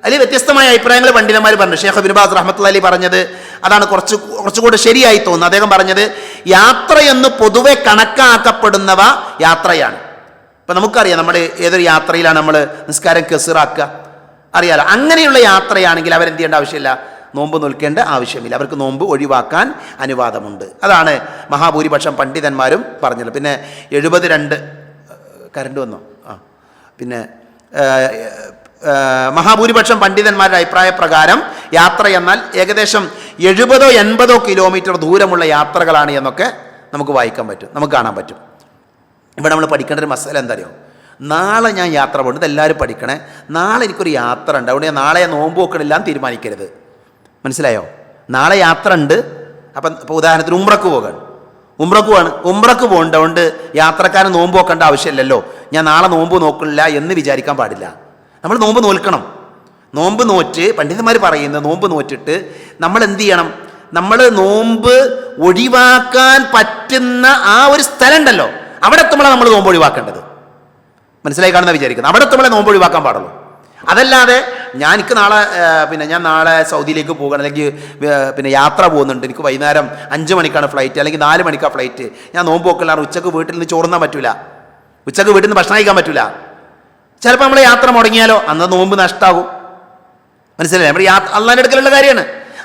അതിൽ വ്യത്യസ്തമായ അഭിപ്രായങ്ങൾ പണ്ഡിതന്മാർ പറഞ്ഞു. ഷെയ്ഖ് ഇബ്നു ബാസ് റഹ്മത്തുള്ളാഹി അലൈഹി പറഞ്ഞത് അതാണ് കുറച്ചുകൂടെ ശരിയായി തോന്നുന്നത്. അദ്ദേഹം പറഞ്ഞത് യാത്രയെന്ന് പൊതുവെ കണക്കാക്കപ്പെടുന്നവ യാത്രയാണ്. ഇപ്പം നമുക്കറിയാം, നമ്മൾ ഏതൊരു യാത്രയിലാണ് നമ്മൾ നിസ്കാരം കെസ്റാക്കുക അറിയാലോ. അങ്ങനെയുള്ള യാത്രയാണെങ്കിൽ അവരെന്ത് ചെയ്യേണ്ട ആവശ്യമില്ല, നോമ്പ് നോൽക്കേണ്ട ആവശ്യമില്ല, അവർക്ക് നോമ്പ് ഒഴിവാക്കാൻ അനുവാദമുണ്ട്. അതാണ് മഹാഭൂരിപക്ഷം പണ്ഡിതന്മാരും പറഞ്ഞത്. പിന്നെ 72 കറണ്ട് വന്നോ? പിന്നെ മഹാഭൂരിപക്ഷം പണ്ഡിതന്മാരുടെ അഭിപ്രായ പ്രകാരം യാത്ര എന്നാൽ ഏകദേശം 70-80 കിലോമീറ്റർ ദൂരമുള്ള യാത്രകളാണ് എന്നൊക്കെ നമുക്ക് വായിക്കാൻ പറ്റും, നമുക്ക് കാണാൻ പറ്റും. ഇവിടെ നമ്മൾ പഠിക്കേണ്ട ഒരു മസാല എന്താ അറിയോ? നാളെ ഞാൻ യാത്ര പോകുന്നത്, ഇതെല്ലാവരും പഠിക്കണേ. നാളെ എനിക്കൊരു യാത്ര ഉണ്ട്, അവിടെ നാളെ നോമ്പ് നോക്കണില്ല എന്ന് തീരുമാനിക്കരുത്. മനസ്സിലായോ? നാളെ യാത്ര ഉണ്ട്. അപ്പം ഇപ്പോൾ ഉദാഹരണത്തിന് ഉംറക്ക് പോകാൻ, ഉംറക്ക് പോകേണ്ടതുകൊണ്ട് യാത്രക്കാരൻ നോമ്പ് നോക്കേണ്ട ആവശ്യമില്ലല്ലോ, ഞാൻ നാളെ നോമ്പ് നോക്കില്ല എന്ന് വിചാരിക്കാൻ പാടില്ല. നമ്മൾ നോമ്പ് നോൽക്കണം. നോമ്പ് നോറ്റ് പണ്ഡിതന്മാർ പറയുന്നത്, നോമ്പ് നോറ്റിട്ട് നമ്മൾ എന്ത് ചെയ്യണം? നമ്മൾ നോമ്പ് ഒഴിവാക്കാൻ പറ്റുന്ന ആ ഒരു സ്ഥലം ഉണ്ടല്ലോ, അവിടെ എത്തുമ്പോഴാണ് നമ്മൾ നോമ്പ് ഒഴിവാക്കേണ്ടത്. മനസ്സിലായി കാണുന്ന വിചാരിക്കുന്നത്, അവിടെ എത്തുമ്പോഴേ നോമ്പ് ഒഴിവാക്കാൻ പാടുള്ളൂ. അതല്ലാതെ എനിക്ക് ഞാൻ നാളെ സൗദിയിലേക്ക് പോകണം, അല്ലെങ്കിൽ പിന്നെ യാത്ര പോകുന്നുണ്ട്, എനിക്ക് വൈകുന്നേരം 5 മണിക്കാണ് ഫ്ലൈറ്റ്, അല്ലെങ്കിൽ 4 മണിക്കാണ് ഫ്ലൈറ്റ്, ഞാൻ നോമ്പ് നോക്കലാണ്, ഉച്ചക്ക് വീട്ടിൽ നിന്ന് ചോറുന്നാൻ പറ്റൂല, ഉച്ചക്ക് വീട്ടിൽ നിന്ന് ഭക്ഷണം കഴിക്കാൻ പറ്റൂല. ചിലപ്പോൾ നമ്മൾ യാത്ര മുടങ്ങിയാലോ അന്ന് നോമ്പ് നഷ്ടമാകും. മനസ്സിലായി? നമ്മുടെ അള്ളാഹിന്റെ അടുക്കലുള്ള കാര്യമാണ്.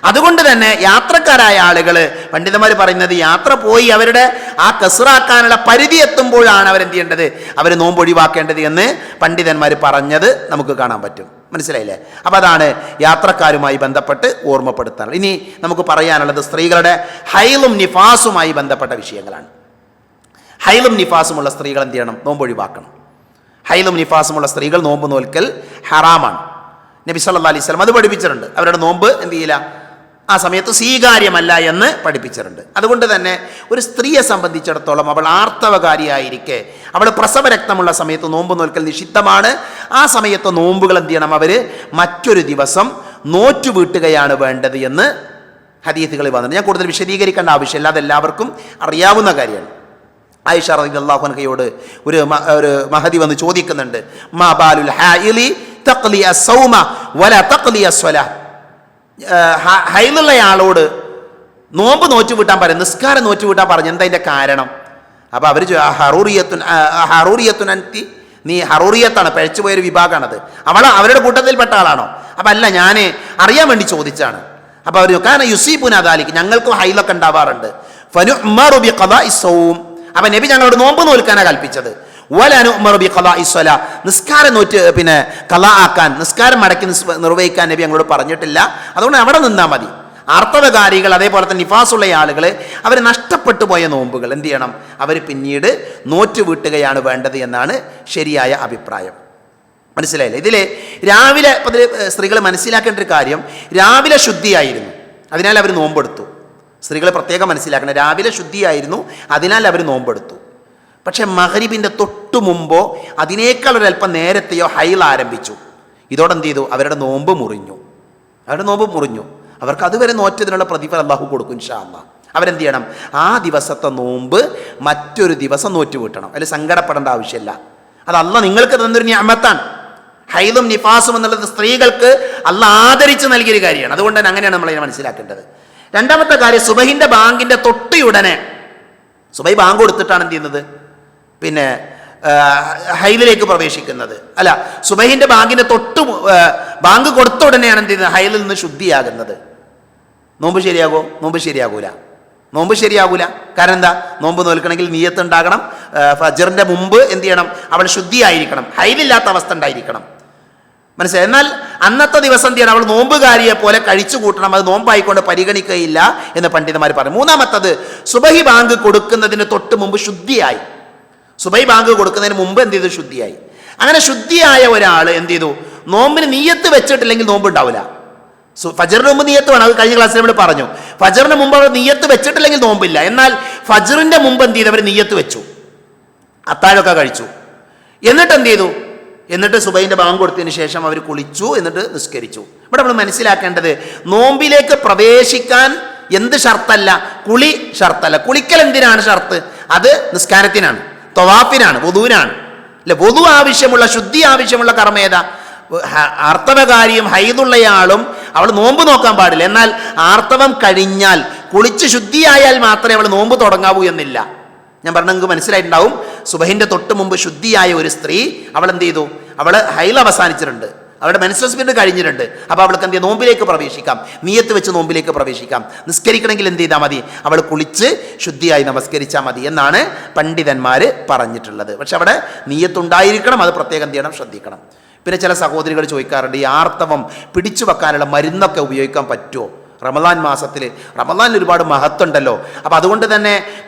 അതുകൊണ്ട് തന്നെ യാത്രക്കാരായ ആളുകൾ, പണ്ഡിതന്മാർ പറയുന്നത്, യാത്ര പോയി അവരുടെ ആ കസ്റാക്കാനുള്ള പരിധി എത്തുമ്പോഴാണ് അവരെന്ത് ചെയ്യേണ്ടത്? അവർ നോമ്പ് ഒഴിവാക്കേണ്ടത് എന്ന് പണ്ഡിതന്മാർ പറഞ്ഞത് നമുക്ക് കാണാൻ പറ്റും. മനസ്സിലായില്ലേ? അപ്പം അതാണ് യാത്രക്കാരുമായി ബന്ധപ്പെട്ട് ഓർമ്മപ്പെടുത്താനുള്ളത്. ഇനി നമുക്ക് പറയാനുള്ളത് സ്ത്രീകളുടെ ഹൈലും നിഫാസുമായി ബന്ധപ്പെട്ട വിഷയങ്ങളാണ്. ഹൈലും നിഫാസുമുള്ള സ്ത്രീകൾ എന്ത് ചെയ്യണം? നോമ്പ് ഒഴിവാക്കണം. ഹൈലും നിഫാസുമുള്ള സ്ത്രീകൾ നോമ്പ് നോൽക്കൽ ഹറാമാണ്. നബി സല്ലല്ലാഹു അലൈഹി വസല്ലം അത് പഠിപ്പിച്ചിട്ടുണ്ട്. അവരുടെ നോമ്പ് എന്ത് ചെയ്യില്ല, ആ സമയത്ത് സ്വീകാര്യമല്ല എന്ന് പഠിപ്പിച്ചിട്ടുണ്ട്. അതുകൊണ്ട് തന്നെ ഒരു സ്ത്രീയെ സംബന്ധിച്ചിടത്തോളം അവൾ ആർത്തവകാരിയായിരിക്കെ, അവൾ പ്രസവരക്തമുള്ള സമയത്ത് നോമ്പ് നോൽക്കൽ നിഷിദ്ധമാണ്. ആ സമയത്ത് നോമ്പുകൾ എന്ത് ചെയ്യണം? അവർ മറ്റൊരു ദിവസം നോറ്റു വീട്ടുകയാണ് വേണ്ടത് എന്ന് ഹദീസുകളിൽ വന്നിട്ടുണ്ട്. ഞാൻ കൂടുതൽ വിശദീകരിക്കേണ്ട ആവശ്യമില്ല, അതെല്ലാവർക്കും അറിയാവുന്ന കാര്യമാണ്. ആയിഷ റളിയല്ലാഹു അൻഹയോട് ഒരു മഹദി വന്ന് ചോദിക്കുന്നുണ്ട്, മാ ബാലുൽ ഹായിലി തഖ്ലി അസ്സൗമ വല തഖ്ലി അസ്സലാ. ഹൈലുള്ള ആളോട് നോമ്പ് നോറ്റു വീട്ടാൻ പറയും, നിസ്കാരം നോറ്റു വീട്ടാൻ പറഞ്ഞു, എന്താ അതിൻ്റെ കാരണം? അപ്പോൾ അവർ ഹറൂറിയത്തുൻ അൻതി, നീ ഹറൂറിയത്താണ്, പഴച്ചു പോയൊരു വിഭാഗമാണത്, അവരുടെ കൂട്ടത്തിൽപ്പെട്ട ആളാണോ? അപ്പം അല്ല, ഞാൻ അറിയാൻ വേണ്ടി ചോദിച്ചാണ്. അപ്പോൾ അവർ കാരണം യുസീബുന ദാലിക്, ഞങ്ങൾക്കും ഹൈലൊക്കെ ഉണ്ടാവാറുണ്ട്. ഫനുഅ്മറു ബിഖദാഇ സൗം, അപ്പം നബി ഞങ്ങളോട് നോമ്പ് നോൽക്കാനാണ് കൽപ്പിച്ചത്. വലനുഅ്മറു ബിഖദാഇ സ്വലാ, നിസ്കാരം നോറ്റ് പിന്നെ ഖളാ ആക്കാൻ, നിസ്കാരം മടക്കി നിർവഹിക്കാൻ നബി ഞങ്ങളോട് പറഞ്ഞിട്ടില്ല. അതുകൊണ്ട് അവിടെ നിന്നാൽ മതി. ആർത്തവകാരികൾ, അതേപോലെ തന്നെ നിഫാസുള്ള ആളുകൾ, അവർ നഷ്ടപ്പെട്ടു പോയ നോമ്പുകൾ എന്ത് ചെയ്യണം? അവർ പിന്നീട് നോറ്റ് വീട്ടുകയാണ് വേണ്ടത് എന്നാണ് ശരിയായ അഭിപ്രായം. മനസ്സിലായില്ലേ? ഇതിലെ രാവിലെ സ്ത്രീകൾ മനസ്സിലാക്കേണ്ട ഒരു കാര്യം, രാവിലെ ശുദ്ധിയായിരുന്നു, അതിനാൽ അവർ നോമ്പെടുത്തു. സ്ത്രീകൾ പ്രത്യേകം മനസ്സിലാക്കണം, രാവിലെ ശുദ്ധിയായിരുന്നു, അതിനാൽ അവർ നോമ്പെടുത്തു. പക്ഷെ മഗ്രിബിൻ്റെ തൊട്ടു മുമ്പോ അതിനേക്കാൾ ഒരല്പം നേരത്തെയോ ഹൈൽ ആരംഭിച്ചു. ഇതോടെ എന്ത് ചെയ്തു? അവരുടെ നോമ്പ് മുറിഞ്ഞു. അവർക്ക് അതുവരെ നോറ്റതിനുള്ള പ്രതിഫലം അല്ലാഹു കൊടുക്കും ഇൻഷാ അല്ലാഹ്. അവരെന്ത് ചെയ്യണം? ആ ദിവസത്തെ നോമ്പ് മറ്റൊരു ദിവസം നോറ്റ് വീട്ടണം. അതിൽ സങ്കടപ്പെടേണ്ട ആവശ്യമില്ല. അത് അല്ലാഹ് നിങ്ങൾക്ക് തന്നൊരു നിഅമത്താണ്. ഹൈലും നിഫാസും എന്നുള്ളത് സ്ത്രീകൾക്ക് അല്ലാഹ് ആദരിച്ച് നൽകിയൊരു കാര്യമാണ്. അതുകൊണ്ട് തന്നെ അങ്ങനെയാണ് നമ്മളതിനെ മനസ്സിലാക്കേണ്ടത്. രണ്ടാമത്തെ കാര്യം, സുബഹിൻ്റെ ബാങ്കിൻ്റെ തൊട്ടിയുടനെ, സുബഹി ബാങ്ക് കൊടുത്തിട്ടാണ് എന്ത് ചെയ്യുന്നത്? പിന്നെ ഹൈലിലേക്ക് പ്രവേശിക്കുന്നത്. അല്ല, സുബഹിൻ്റെ ബാങ്കിൻ്റെ ബാങ്ക് കൊടുത്ത ഉടനെയാണ് എന്ത് ചെയ്യുന്നത്? ഹൈലിൽ നിന്ന് ശുദ്ധിയാകുന്നത്. നോമ്പ് ശരിയാകുമോ? നോമ്പ് ശരിയാകൂല. കാരണം എന്താ? നോമ്പ് നോൽക്കണമെങ്കിൽ നിയ്യത്ത് ഉണ്ടാകണം. ഫജ്റിൻ്റെ മുമ്പ് എന്ത് ചെയ്യണം? അവൾ ശുദ്ധിയായിരിക്കണം, ഹൈലില്ലാത്ത അവസ്ഥ ഉണ്ടായിരിക്കണം. മനസ്സിലായി? എന്നാൽ അന്നത്തെ ദിവസം എന്ത് ചെയ്യണം? അവൾ നോമ്പുകാരിയെ പോലെ കഴിച്ചു കൂട്ടണം. അത് നോമ്പായിക്കൊണ്ട് പരിഗണിക്കുകയില്ല എന്ന് പണ്ഡിതന്മാർ പറയും. മൂന്നാമത്തത്, സുബഹി ബാങ്ക് കൊടുക്കുന്നതിന് തൊട്ട് മുമ്പ് ശുദ്ധിയായി. സുബഹി ബാങ്ക് കൊടുക്കുന്നതിന് മുമ്പ് എന്ത് ചെയ്തു? ശുദ്ധിയായി. അങ്ങനെ ശുദ്ധിയായ ഒരാൾ എന്ത് ചെയ്തു? നോമ്പിന് നിയ്യത്ത് വെച്ചിട്ടില്ലെങ്കിൽ നോമ്പ് ഉണ്ടാവില്ല. ഫജറിന് മുമ്പ് നിയ്യത്ത് വേണം, അത് കഴിഞ്ഞ ക്ലാസ്സിൽ നമ്മൾ പറഞ്ഞു. ഫജറിന് മുമ്പ് അവർ നിയ്യത്ത് വെച്ചിട്ടില്ലെങ്കിൽ നോമ്പില്ല. എന്നാൽ ഫജറിൻ്റെ മുമ്പ് എന്ത് ചെയ്തു? അവർ നിയ്യത്ത് വെച്ചു, അത്താഴമൊക്കെ കഴിച്ചു. എന്നിട്ട് എന്ത് ചെയ്തു? എന്നിട്ട് സുബഹിൻ്റെ ബാങ്ക് കൊടുത്തതിന് ശേഷം അവർ കുളിച്ചു, എന്നിട്ട് നിസ്കരിച്ചു. ഇവിടെ നമ്മൾ മനസ്സിലാക്കേണ്ടത്, നോമ്പിലേക്ക് പ്രവേശിക്കാൻ എന്ത് ഷർത്തല്ല? കുളി ഷർത്തല്ല. കുളിക്കൽ എന്തിനാണ് ഷർത്ത്? അത് നിസ്കാരത്തിനാണ്, തവാഫിനാണ്, വുദൂനാണ്. അല്ലെ, വുദു ആവശ്യമുള്ള, ശുദ്ധി ആവശ്യമുള്ള കർമ്മേത. ആർത്തവകാരിയും ഹൈദുള്ളയാളും അവൾ നോമ്പ് നോക്കാൻ പാടില്ല. എന്നാൽ ആർത്തവം കഴിഞ്ഞാൽ കുളിച്ച് ശുദ്ധിയായാൽ മാത്രമേ അവൾ നോമ്പ് തുടങ്ങാവൂ എന്നില്ല. ഞാൻ പറഞ്ഞ നിങ്ങൾക്ക് മനസ്സിലായിട്ടുണ്ടാവും. സുബഹിൻ്റെ തൊട്ട് മുമ്പ് ശുദ്ധിയായ ഒരു സ്ത്രീ, അവൾ എന്ത് ചെയ്തു? അവൾ ഹൈൽ അവസാനിച്ചിട്ടുണ്ട്, അവരുടെ മെൻസ്ട്രൽ പീരീഡ് കഴിഞ്ഞിട്ടുണ്ട്. അപ്പോൾ അവൾക്ക് എന്ത് നോമ്പിലേക്ക് പ്രവേശിക്കാം, നിയ്യത്ത് വെച്ച് നോമ്പിലേക്ക് പ്രവേശിക്കാം. നിസ്കരിക്കണമെങ്കിൽ എന്ത് ചെയ്താൽ മതി, അവൾ കുളിച്ച് ശുദ്ധിയായി നമസ്കരിച്ചാൽ മതി എന്നാണ് പണ്ഡിതന്മാർ പറഞ്ഞിട്ടുള്ളത്. പക്ഷെ അവിടെ നിയ്യത്തുണ്ടായിരിക്കണം, അത് പ്രത്യേകം എന്ത് ചെയ്യണം, ശ്രദ്ധിക്കണം. പിന്നെ ചില സഹോദരികൾ ചോദിക്കാറുണ്ട്, ഈ ആർത്തവം പിടിച്ചു വെക്കാനുള്ള മരുന്നൊക്കെ ഉപയോഗിക്കാൻ പറ്റുമോ റമദാൻ മാസത്തിൽ? റമദാനിൽ ഒരുപാട് മഹത്വം ഉണ്ടല്ലോ, അപ്പം അതുകൊണ്ട് തന്നെ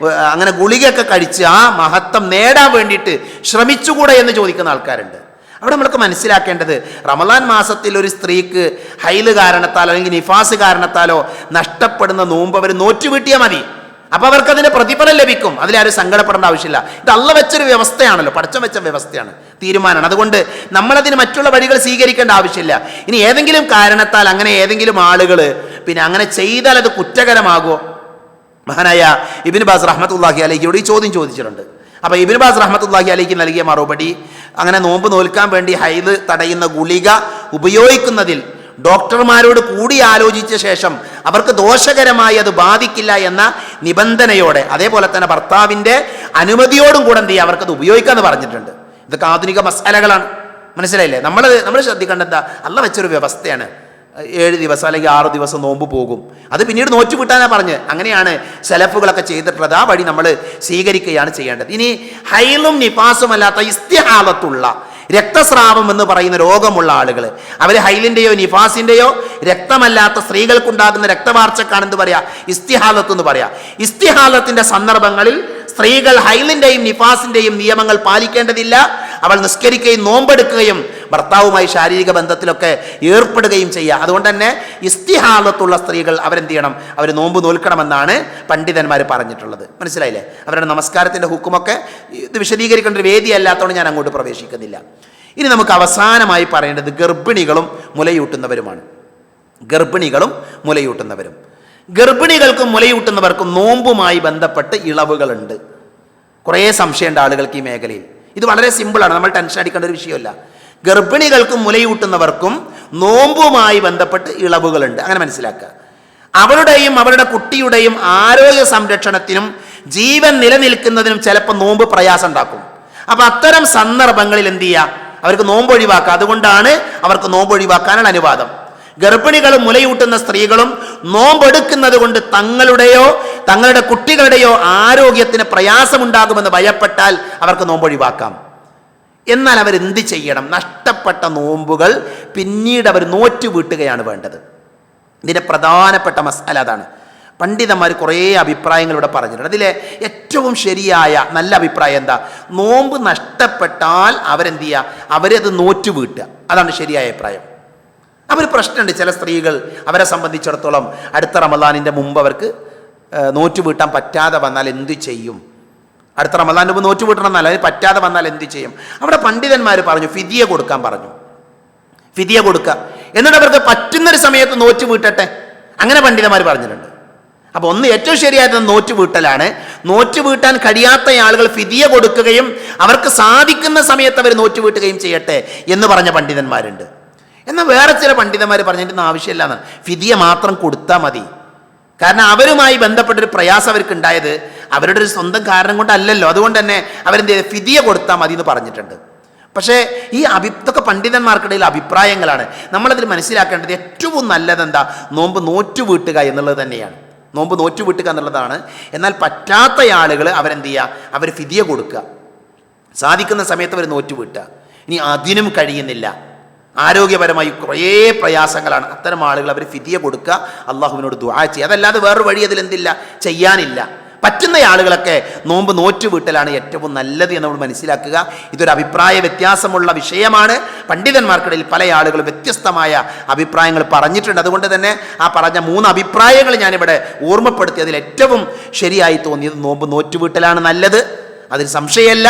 അങ്ങനെ ഗുളികയൊക്കെ കഴിച്ച് ആ മഹത്വം നേടാൻ വേണ്ടിയിട്ട് ശ്രമിച്ചുകൂടെ എന്ന് ചോദിക്കുന്ന ആൾക്കാരുണ്ട്. അവിടെ നമ്മൾക്ക് മനസ്സിലാക്കേണ്ടത്, റമദാൻ മാസത്തിൽ ഒരു സ്ത്രീക്ക് ഹൈല് കാരണത്താലോ അല്ലെങ്കിൽ നിഫാസ് കാരണത്താലോ നഷ്ടപ്പെടുന്ന നോമ്പ് അവർ നോറ്റുവീട്ടിയാൽ മതി. അപ്പോൾ അവർക്കതിൻ്റെ പ്രതിഫലം ലഭിക്കും, അതിലാരും സങ്കടപ്പെടേണ്ട ആവശ്യമില്ല. ഇത് അള്ള വെച്ചൊരു വ്യവസ്ഥയാണല്ലോ, പടച്ചം വെച്ച വ്യവസ്ഥയാണ്, തീരുമാനമാണ്. അതുകൊണ്ട് നമ്മളതിന് മറ്റുള്ള വഴികൾ സ്വീകരിക്കേണ്ട ആവശ്യമില്ല. ഇനി ഏതെങ്കിലും കാരണത്താൽ അങ്ങനെ ഏതെങ്കിലും ആളുകൾ പിന്നെ അങ്ങനെ ചെയ്താൽ അത് കുറ്റകരമാകുമോ? മഹാനായ ഇബ്നു ബാസ് റഹ്മത്തുള്ളാഹി അലൈഹിയോട് ഈ ചോദ്യം ചോദിച്ചിട്ടുണ്ട്. അപ്പോൾ ഇബ്നു ബാസ് റഹ്മത്തുള്ളാഹി അലൈഹി നൽകിയ മറുപടി, അങ്ങനെ നോമ്പ് നോൽക്കാൻ വേണ്ടി ഹൈദ് തടയുന്ന ഗുളിക ഉപയോഗിക്കുന്നതിൽ ഡോക്ടർമാരോട് കൂടി ആലോചിച്ച ശേഷം അവർക്ക് ദോഷകരമായി അത് ബാധിക്കില്ല എന്ന നിബന്ധനയോടെ, അതേപോലെ തന്നെ ഭർത്താവിൻ്റെ അനുമതിയോടും കൂടെ എന്ത് ചെയ്യുക, അവർക്കത് ഉപയോഗിക്കാമെന്ന് പറഞ്ഞിട്ടുണ്ട്. ഇതൊക്കെ ആധുനിക മസാലകളാണ്, മനസ്സിലായില്ലേ? നമ്മൾ ശ്രദ്ധിക്കേണ്ടത് എന്താ, അള്ള വെച്ചൊരു വ്യവസ്ഥയാണ്. 7 ദിവസം അല്ലെങ്കിൽ 6 ദിവസം നോമ്പ് പോകും, അത് പിന്നീട് നോറ്റ് വിട്ടാനാണ് പറഞ്ഞ്. അങ്ങനെയാണ് സലഫുകളൊക്കെ ചെയ്തിട്ടുള്ളത്. ആ വഴി നമ്മൾ സ്വീകരിക്കുകയാണ് ചെയ്യേണ്ടത്. ഇനി ഹൈലും നിഫാസും അല്ലാത്ത ഇസ്തിഹാലത്തുള്ള രക്തസ്രാവം എന്ന് പറയുന്ന രോഗമുള്ള ആളുകൾ, അവർ ഹൈലിൻ്റെയോ നിഫാസിൻ്റെയോ രക്തമല്ലാത്ത സ്ത്രീകൾക്കുണ്ടാകുന്ന രക്തവാർച്ചക്കാണെന്ന് പറയാ, ഇസ്തിഹാലത്ത് എന്ന് പറയാ. ഇസ്തിഹാലത്തിൻ്റെ സന്ദർഭങ്ങളിൽ സ്ത്രീകൾ ഹൈലിൻ്റെയും നിഫാസിൻ്റെയും നിയമങ്ങൾ പാലിക്കേണ്ടതില്ല. അവൾ നിസ്കരിക്കുകയും നോമ്പെടുക്കുകയും ഭർത്താവുമായി ശാരീരിക ബന്ധത്തിലൊക്കെ ഏർപ്പെടുകയും ചെയ്യുക. അതുകൊണ്ട് തന്നെ ഇസ്തിഹാലത്തുള്ള സ്ത്രീകൾ അവരെന്ത് ചെയ്യണം, അവർ നോമ്പ് നോൽക്കണമെന്നാണ് പണ്ഡിതന്മാർ പറഞ്ഞിട്ടുള്ളത്. മനസ്സിലായില്ലേ? അവരുടെ നമസ്കാരത്തിൻ്റെ ഹുക്കുമൊക്കെ ഇത് വിശദീകരിക്കേണ്ട ഒരു വേദിയല്ലാത്തതുകൊണ്ട് ഞാൻ അങ്ങോട്ട് പ്രവേശിക്കുന്നില്ല. ഇനി നമുക്ക് അവസാനമായി പറയേണ്ടത് ഗർഭിണികളും മുലയൂട്ടുന്നവരുമാണ്. ഗർഭിണികളും മുലയൂട്ടുന്നവരും. ഗർഭിണികൾക്കും മുലയൂട്ടുന്നവർക്കും നോമ്പുമായി ബന്ധപ്പെട്ട് ഇളവുകളുണ്ട്. കുറേ സംശയമുണ്ട് ആളുകൾക്ക് ഈ മേഖലയിൽ. ഇത് വളരെ സിമ്പിളാണ്, നമ്മൾ ടെൻഷൻ അടിക്കേണ്ട ഒരു വിഷയമല്ല. ഗർഭിണികൾക്കും മുലയൂട്ടുന്നവർക്കും നോമ്പുമായി ബന്ധപ്പെട്ട് ഇളവുകളുണ്ട്, അങ്ങനെ മനസ്സിലാക്കുക. അവരുടെയും അവരുടെ കുട്ടിയുടെയും ആരോഗ്യ സംരക്ഷണത്തിനും ജീവൻ നിലനിൽക്കുന്നതിനും ചിലപ്പോൾ നോമ്പ് പ്രയാസം ഉണ്ടാക്കും. അപ്പം അത്തരം സന്ദർഭങ്ങളിൽ എന്ത് ചെയ്യുക, അവർക്ക് നോമ്പ് ഒഴിവാക്കുക. അതുകൊണ്ടാണ് അവർക്ക് നോമ്പ് ഒഴിവാക്കാനുള്ള അനുവാദം. ഗർഭിണികളും മുലയൂട്ടുന്ന സ്ത്രീകളും നോമ്പെടുക്കുന്നത് കൊണ്ട് തങ്ങളുടെയോ തങ്ങളുടെ കുട്ടികളുടെയോ ആരോഗ്യത്തിന് പ്രയാസമുണ്ടാകുമെന്ന് ഭയപ്പെട്ടാൽ അവർക്ക് നോമ്പ് ഒഴിവാക്കാം. എന്നാൽ അവരെന്ത് ചെയ്യണം? നഷ്ടപ്പെട്ട നോമ്പുകൾ പിന്നീട് അവർ നോറ്റ് വീട്ടുകയാണ് വേണ്ടത്. ഇതിൻ്റെ പ്രധാനപ്പെട്ട മസാല അതാണ്. പണ്ഡിതന്മാർ കുറേ അഭിപ്രായങ്ങൾ ഇവിടെ പറഞ്ഞിട്ടുണ്ട്. അതിലെ ഏറ്റവും ശരിയായ നല്ല അഭിപ്രായം എന്താ? നോമ്പ് നഷ്ടപ്പെട്ടാൽ അവരെന്ത് ചെയ്യുക, അവരത് നോറ്റ് വീട്ടുക. അതാണ് ശരിയായ അഭിപ്രായം. അവർ പ്രശ്നമുണ്ട്, ചില സ്ത്രീകൾ അവരെ സംബന്ധിച്ചിടത്തോളം അടുത്ത റമദാനിൻ്റെ മുമ്പ് അവർക്ക് നോറ്റ് വീട്ടാൻ പറ്റാതെ വന്നാൽ എന്തു ചെയ്യും? അടുത്ത റമദാനിന് മുമ്പ് നോറ്റ് വീട്ടണം എന്നല്ല, അതിന് പറ്റാതെ വന്നാൽ എന്ത് ചെയ്യും? അവിടെ പണ്ഡിതന്മാർ പറഞ്ഞു ഫിദിയ കൊടുക്കാൻ പറഞ്ഞു. ഫിദിയ കൊടുക്കുക, എന്നിട്ട് അവർക്ക് പറ്റുന്നൊരു സമയത്ത് നോറ്റ് വീട്ടട്ടെ, അങ്ങനെ പണ്ഡിതന്മാർ പറഞ്ഞിട്ടുണ്ട്. അപ്പോൾ ഒന്ന് ഏറ്റവും ശരിയായത് നോറ്റ് വീട്ടലാണ്. നോറ്റ് വീട്ടാൻ കഴിയാത്ത ആളുകൾ ഫിദിയ കൊടുക്കുകയും അവർക്ക് സാധിക്കുന്ന സമയത്ത് അവർ നോറ്റ് വീട്ടുകയും ചെയ്യട്ടെ എന്ന് പറഞ്ഞ പണ്ഡിതന്മാരുണ്ട്. എന്നാൽ വേറെ ചില പണ്ഡിതന്മാർ പറഞ്ഞിട്ട് ആവശ്യമില്ല എന്നാണ്, ഫിദിയ മാത്രം കൊടുത്താൽ മതി. കാരണം അവരുമായി ബന്ധപ്പെട്ടൊരു പ്രയാസം അവർക്ക് ഉണ്ടായത് അവരുടെ ഒരു സ്വന്തം കാരണം കൊണ്ടല്ലല്ലോ. അതുകൊണ്ട് തന്നെ അവരെന്ത് ചെയ്ത് ഫിദിയ കൊടുത്താൽ മതി എന്ന് പറഞ്ഞിട്ടുണ്ട്. പക്ഷേ ഈ ഇതൊക്കെ പണ്ഡിതന്മാർക്കിടയിൽ അഭിപ്രായങ്ങളാണ്. നമ്മളതിൽ മനസ്സിലാക്കേണ്ടത് ഏറ്റവും നല്ലതെന്താ? നോമ്പ് നോറ്റ് വീട്ടുക എന്നുള്ളത് തന്നെയാണ്. നോമ്പ് നോറ്റ് വീട്ടുക എന്നുള്ളതാണ്. എന്നാൽ പറ്റാത്ത ആളുകൾ അവരെന്ത് ചെയ്യുക, അവർ ഫിദിയ കൊടുക്കുക, സാധിക്കുന്ന സമയത്ത് അവർ നോറ്റ് വീട്ടുക. ഇനി അതിനും കഴിയുന്നില്ല, ആരോഗ്യപരമായി കുറേ പ്രയാസങ്ങളാണ്, അത്തരം ആളുകൾ അവർ ഫിദിയ കൊടുക്കുക, അള്ളാഹുവിനോട് ദുആ ചെയ്യുക. അതല്ലാതെ വേറൊരു വഴി അതിലെന്തില്ല, ചെയ്യാനില്ല. പറ്റുന്ന ആളുകളൊക്കെ നോമ്പ് നോറ്റ് വീട്ടലാണ് ഏറ്റവും നല്ലത് എന്ന് നമ്മൾ മനസ്സിലാക്കുക. ഇതൊരു അഭിപ്രായ വ്യത്യാസമുള്ള വിഷയമാണ്. പണ്ഡിതന്മാർക്കിടയിൽ പല ആളുകളും വ്യത്യസ്തമായ അഭിപ്രായങ്ങൾ പറഞ്ഞിട്ടുണ്ട്. അതുകൊണ്ട് തന്നെ ആ പറഞ്ഞ 3 അഭിപ്രായങ്ങൾ ഞാനിവിടെ ഓർമ്മപ്പെടുത്തിയതിൽ ഏറ്റവും ശരിയായി തോന്നിയത് നോമ്പ് നോറ്റ് വീട്ടലാണ് നല്ലത്, അതിൽ സംശയമല്ല.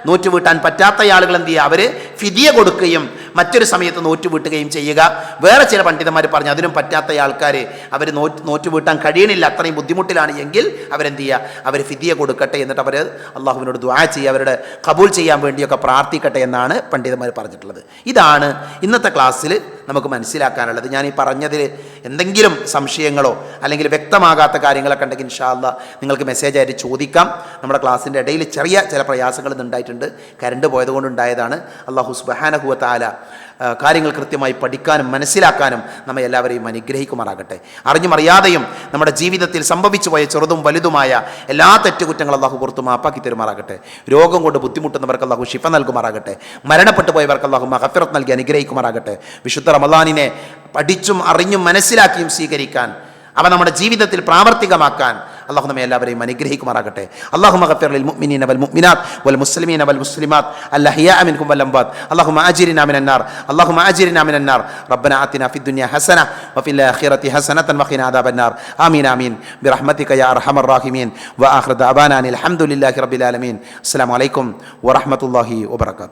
നോറ്റ് വീട്ടാൻ പറ്റാത്ത ആളുകൾ എന്ത് ചെയ്യുക, അവർ ഫിദിയ കൊടുക്കുകയും മറ്റൊരു സമയത്ത് നോറ്റ് വീട്ടുകയും ചെയ്യുക. വേറെ ചില പണ്ഡിതന്മാർ പറഞ്ഞു അതിനും പറ്റാത്ത ആൾക്കാർ അവർ നോറ്റ് വീട്ടാൻ കഴിയണില്ല, അത്രയും ബുദ്ധിമുട്ടിലാണ് എങ്കിൽ അവരെന്ത് ചെയ്യുക, അവർ ഫിദിയ കൊടുക്കട്ടെ, എന്നിട്ട് അവർ അള്ളാഹുവിനോട് ദുആ ചെയ്യുക, അവരുടെ ഖബൂൽ ചെയ്യാൻ വേണ്ടിയൊക്കെ പ്രാർത്ഥിക്കട്ടെ എന്നാണ് പണ്ഡിതന്മാർ പറഞ്ഞിട്ടുള്ളത്. ഇതാണ് ഇന്നത്തെ ക്ലാസ്സിൽ നമുക്ക് മനസ്സിലാക്കാനുള്ളത്. ഞാൻ ഈ പറഞ്ഞതിൽ എന്തെങ്കിലും സംശയങ്ങളോ അല്ലെങ്കിൽ വ്യക്തമാകാത്ത കാര്യങ്ങളൊക്കെ ഉണ്ടെങ്കിൽ ഇൻഷാ അല്ലാഹ് നിങ്ങൾക്ക് മെസ്സേജ് ആയിട്ട് ചോദിക്കാം. നമ്മുടെ ക്ലാസ്സിൻ്റെ ഇടയിൽ ചെറിയ ചില പ്രയാസങ്ങൾ ഉണ്ടായിട്ടുണ്ട്, കറണ്ട് പോയതുകൊണ്ടുണ്ടായതാണ്. അള്ളാഹു സുബ്ഹാനഹു വ തആല കാര്യങ്ങൾ കൃത്യമായി പഠിക്കാനും മനസ്സിലാക്കാനും നമ്മെ എല്ലാവരെയും അനുഗ്രഹിക്കുമാറാകട്ടെ. അറിഞ്ഞും അറിയാതെയും നമ്മുടെ ജീവിതത്തിൽ സംഭവിച്ചു പോയ ചെറുതും വലുതുമായ എല്ലാ തെറ്റുകുറ്റങ്ങളും അള്ളാഹു പുറത്തു മാപ്പാക്കി തരുമാറാകട്ടെ. രോഗം കൊണ്ട് ബുദ്ധിമുട്ടുന്നവർക്ക് അള്ളാഹു ശിഫ നൽകുമാറാകട്ടെ. മരണപ്പെട്ടു പോയവർക്ക് അള്ളാഹു മഗ്ഫിറത്ത് നൽകി അനുഗ്രഹിക്കുമാറാകട്ടെ. വിശുദ്ധ റമളാനിനെ പഠിച്ചും അറിഞ്ഞും മനസ്സിലാക്കിയും സ്വീകരിക്കാൻ, അവ നമ്മുടെ ജീവിതത്തിൽ പ്രാവർത്തികമാക്കാൻ അള്ളാഹു നമ്മെ എല്ലാവരെയും അനുഗ്രഹിക്കുമാറാകട്ടെ. അല്ലാഹുമ്മ ഗഫിർ ലിൽ മുഅ്മിനീന വൽ മുഅ്മിനാത്ത് വൽ മുസ്ലിമീന വൽ മുസ്ലിമാത്ത് അൽഅഹ്യാഅ മിൻഹും വൽ അംവാത്ത്. അല്ലാഹുമ്മ അജിർനാ മിനൻ നാർ. അല്ലാഹുമ്മ അജിർനാ മിനൻ നാർ. റബ്ബനാ ആതിനാ ഫിദ് ദുനിയ ഹസന വഫിൽ ആഖിറതി ഹസനതൻ വഖിനാ അദാബൻ നാർ. ആമീൻ ആമീൻ ബിറഹ്മതിക യാ അർഹമർ റഹീമീൻ. വആഖിറു ദഅവാനാ അൽഹംദുലില്ലാഹി റബ്ബിൽ ആലമീൻ. അസ്സലാമു അലൈക്കും വറഹ്മത്തുള്ളാഹി വബറകാതുഹു.